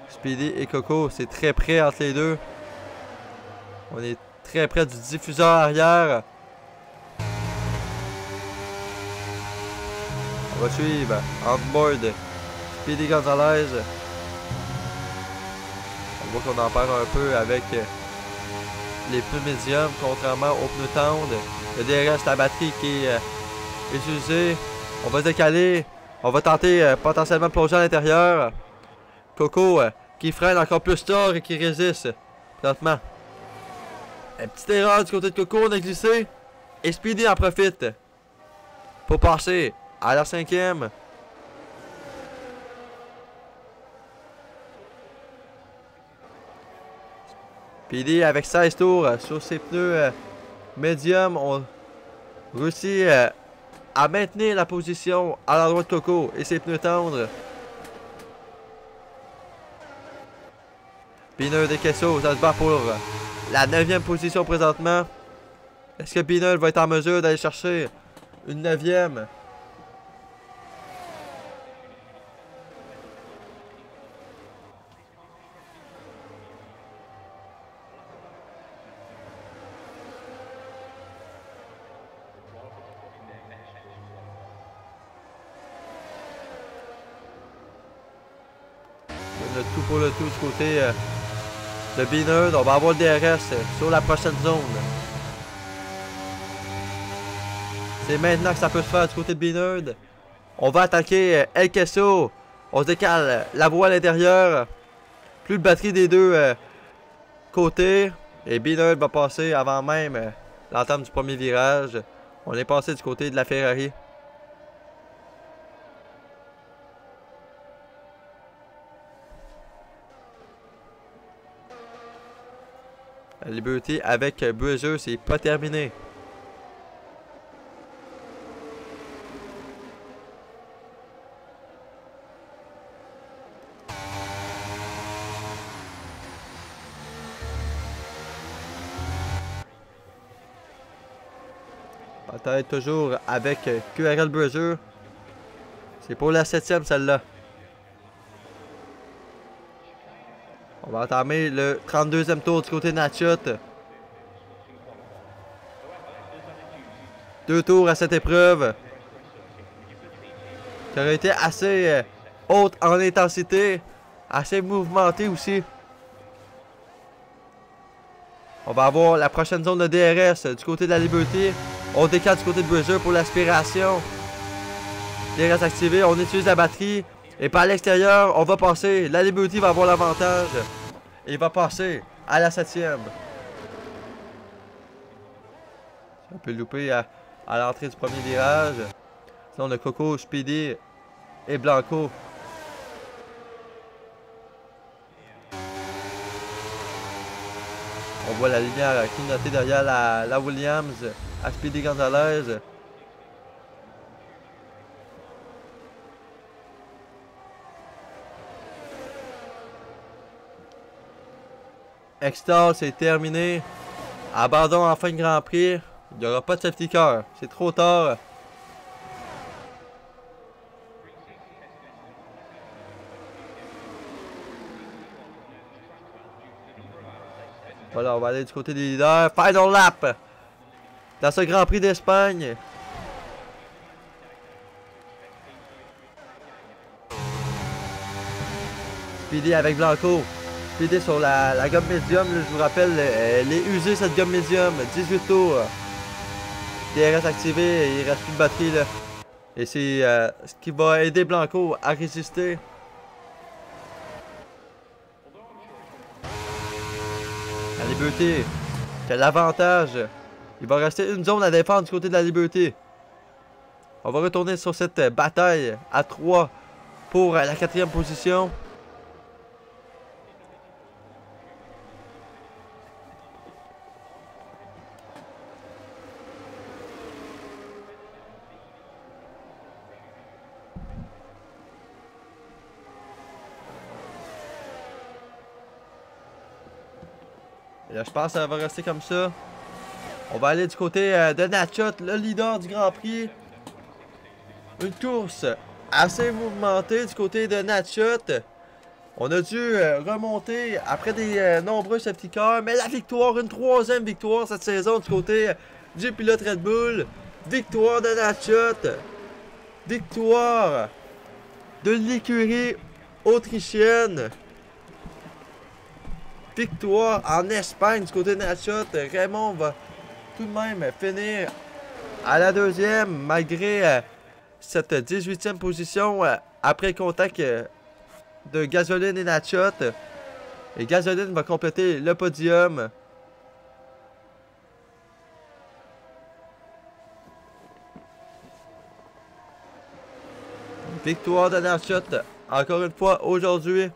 Speedy et Coco, c'est très près entre les deux. On est très près du diffuseur arrière. On va suivre on-board Speedy Gonzalez. On voit qu'on en perd un peu avec les pneus médiums, contrairement aux pneus tendres. Le DRS, la batterie qui est utilisée. On va décaler. On va tenter potentiellement de plonger à l'intérieur. Coco qui freine encore plus tard et qui résiste présentement. Une petite erreur du côté de Coco, on a glissé. Et Speedy en profite pour passer à la 5e. Speedy avec 16 tours sur ses pneus médium. On réussit à maintenir la position à l'endroit de Coco et ses pneus tendres. Bineur de Kesso, ça se bat pour la 9e position présentement. Est-ce que Bineur va être en mesure d'aller chercher une 9e? Le tout pour le tout du côté de Bineur. On va avoir le DRS sur la prochaine zone. C'est maintenant que ça peut se faire du côté de Bineur. On va attaquer El Queso. On se décale la voie à l'intérieur. Plus de batterie des deux côtés. Et Bineur va passer avant même l'entame du premier virage. On est passé du côté de la Ferrari. La Liberty avec Bruiser, c'est pas terminé. Bataille toujours avec QRL Bruiser. C'est pour la 7e celle-là. On va entamer le 32e tour du côté de Natchut. 2 tours à cette épreuve. Qui aurait été assez haute en intensité. Assez mouvementée aussi. On va avoir la prochaine zone de DRS du côté de la Liberty. On décale du côté de Bruiser pour l'aspiration. DRS activé, on utilise la batterie. Et par l'extérieur, on va passer. La Liberty va avoir l'avantage. Et va passer à la 7e. On peut louper à l'entrée du premier virage. Sinon, on a Coco, Speedy et Blanco. On voit la lumière clignoter derrière la Williams à Speedy Gonzalez. Extall, c'est terminé. Abandon en fin de Grand Prix. Il n'y aura pas de safety car. C'est trop tard. Voilà, on va aller du côté des leaders. Final lap. Dans ce Grand Prix d'Espagne. Speedy avec Blanco. Speedy sur la gomme médium, là, je vous rappelle, elle est usée cette gomme médium, 18 tours. DRS activé, il reste plus de batterie là. Et c'est ce qui va aider Blanco à résister. La Liberty, qui a l'avantage. Il va rester une zone à défendre du côté de la Liberty. On va retourner sur cette bataille à 3 pour la 4e position. Et là, je pense que ça va rester comme ça. On va aller du côté de Natchut, le leader du Grand Prix. Une course assez mouvementée du côté de Natchut. On a dû remonter après des nombreux safety cars. Mais la victoire, une 3e victoire cette saison du côté du pilote Red Bull. Victoire de Natchut. Victoire de l'écurie autrichienne. Victoire en Espagne du côté de Natchut. Raymond va tout de même finir à la 2e malgré cette 18e position après contact de Gasoline et Natchut. Et Gasoline va compléter le podium. Victoire de Natchut encore une fois aujourd'hui.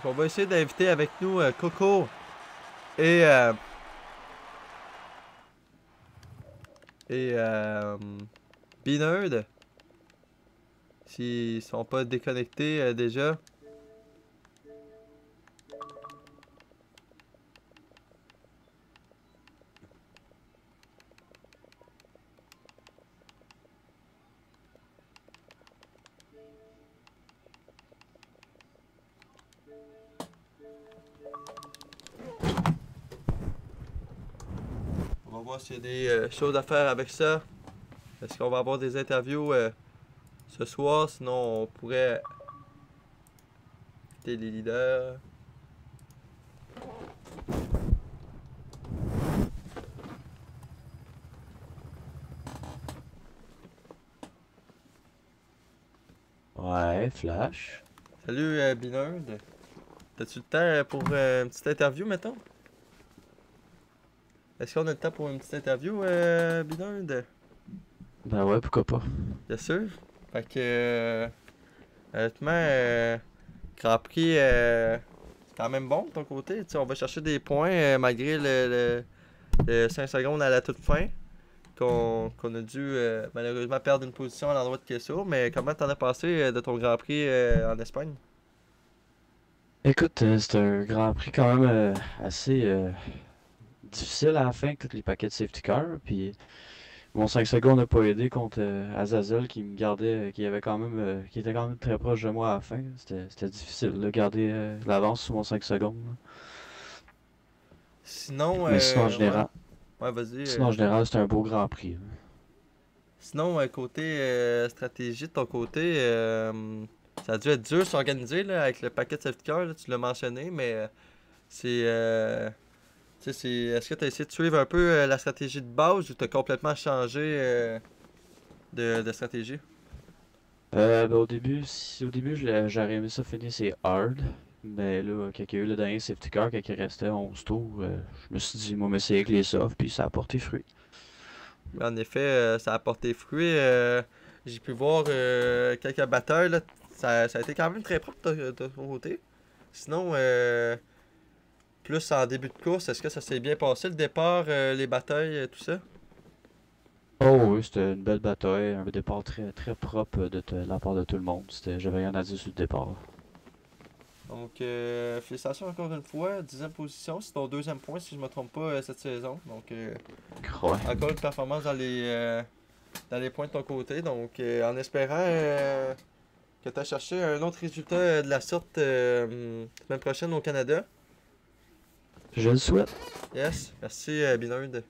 On va essayer d'inviter avec nous Coco et B-Nerd. S'ils sont pas déconnectés déjà. voir s'il y a des choses à faire avec ça. Est-ce qu'on va avoir des interviews ce soir? Sinon, on pourrait quitter les leaders. Ouais, Flash. Salut Binerd. T'as-tu le temps pour une petite interview, mettons? Est-ce qu'on a le temps pour une petite interview, Binerd? Ben ouais, pourquoi pas. Bien sûr. Fait que, honnêtement, Grand Prix, c'est quand même bon de ton côté. Tu sais, on va chercher des points malgré le 5 secondes à la toute fin. Qu'on a dû malheureusement perdre une position à l'endroit de Kesso. Mais comment t'en as passé de ton Grand Prix en Espagne? Écoute, c'est un Grand Prix quand même assez difficile à la fin, avec tous les paquets de safety car. Puis mon 5 secondes n'a pas aidé contre Azazel qui me gardait, qui avait quand même, qui était quand même très proche de moi à la fin. C'était difficile de garder l'avance sur mon 5 secondes, là. Sinon, Mais sinon, en général, ouais, vas-y. sinon, en général, c'était un beau Grand Prix, là. Sinon, côté stratégie de ton côté, ça a dû être dur de s'organiser là, avec le paquet de safety car, là, tu l'as mentionné, mais c'est. Tu sais, est-ce que tu as essayé de suivre un peu la stratégie de base ou tu as complètement changé de stratégie? Ben, au début, j'aurais aimé ça finir c'est hard. Mais là, quand il y a eu le dernier safety car, quand il restait 11 tours, je me suis dit, moi, m'essayer avec les softs, puis ça a porté fruit. En effet, ça a porté fruit. J'ai pu voir quelques batailles. Là. Ça a été quand même très propre de ton côté. Sinon, plus en début de course, est-ce que ça s'est bien passé le départ, les batailles, tout ça? Oh oui, c'était une belle bataille, un départ très, très propre de la part de tout le monde. J'avais rien à dire sur le départ. Donc, félicitations encore une fois. 10e position, c'est ton deuxième point si je me trompe pas cette saison. Donc, Ouais. encore une performance dans les points de ton côté. Donc, en espérant que tu as cherché un autre résultat de la sorte semaine prochaine au Canada. Je le souhaite. Yes, merci Binerd.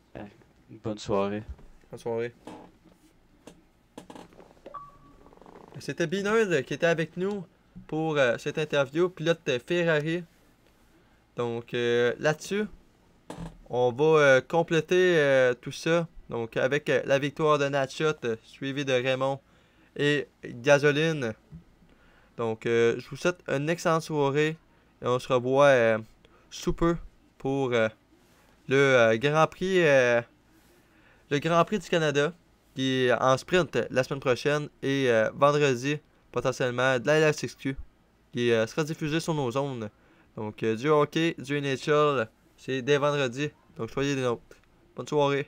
Bonne soirée. Bonne soirée. C'était Binerd qui était avec nous pour cette interview, pilote Ferrari. Donc là-dessus, on va compléter tout ça. Donc avec la victoire de Natshot, suivi de Raymond et Gasoline. Donc je vous souhaite une excellente soirée et on se revoit sous peu pour le Grand Prix du Canada qui est en sprint la semaine prochaine et vendredi potentiellement de la LSXQ qui sera diffusé sur nos zones. Donc du hockey, du NHL, c'est dès vendredi. Donc soyez des nôtres. Bonne soirée.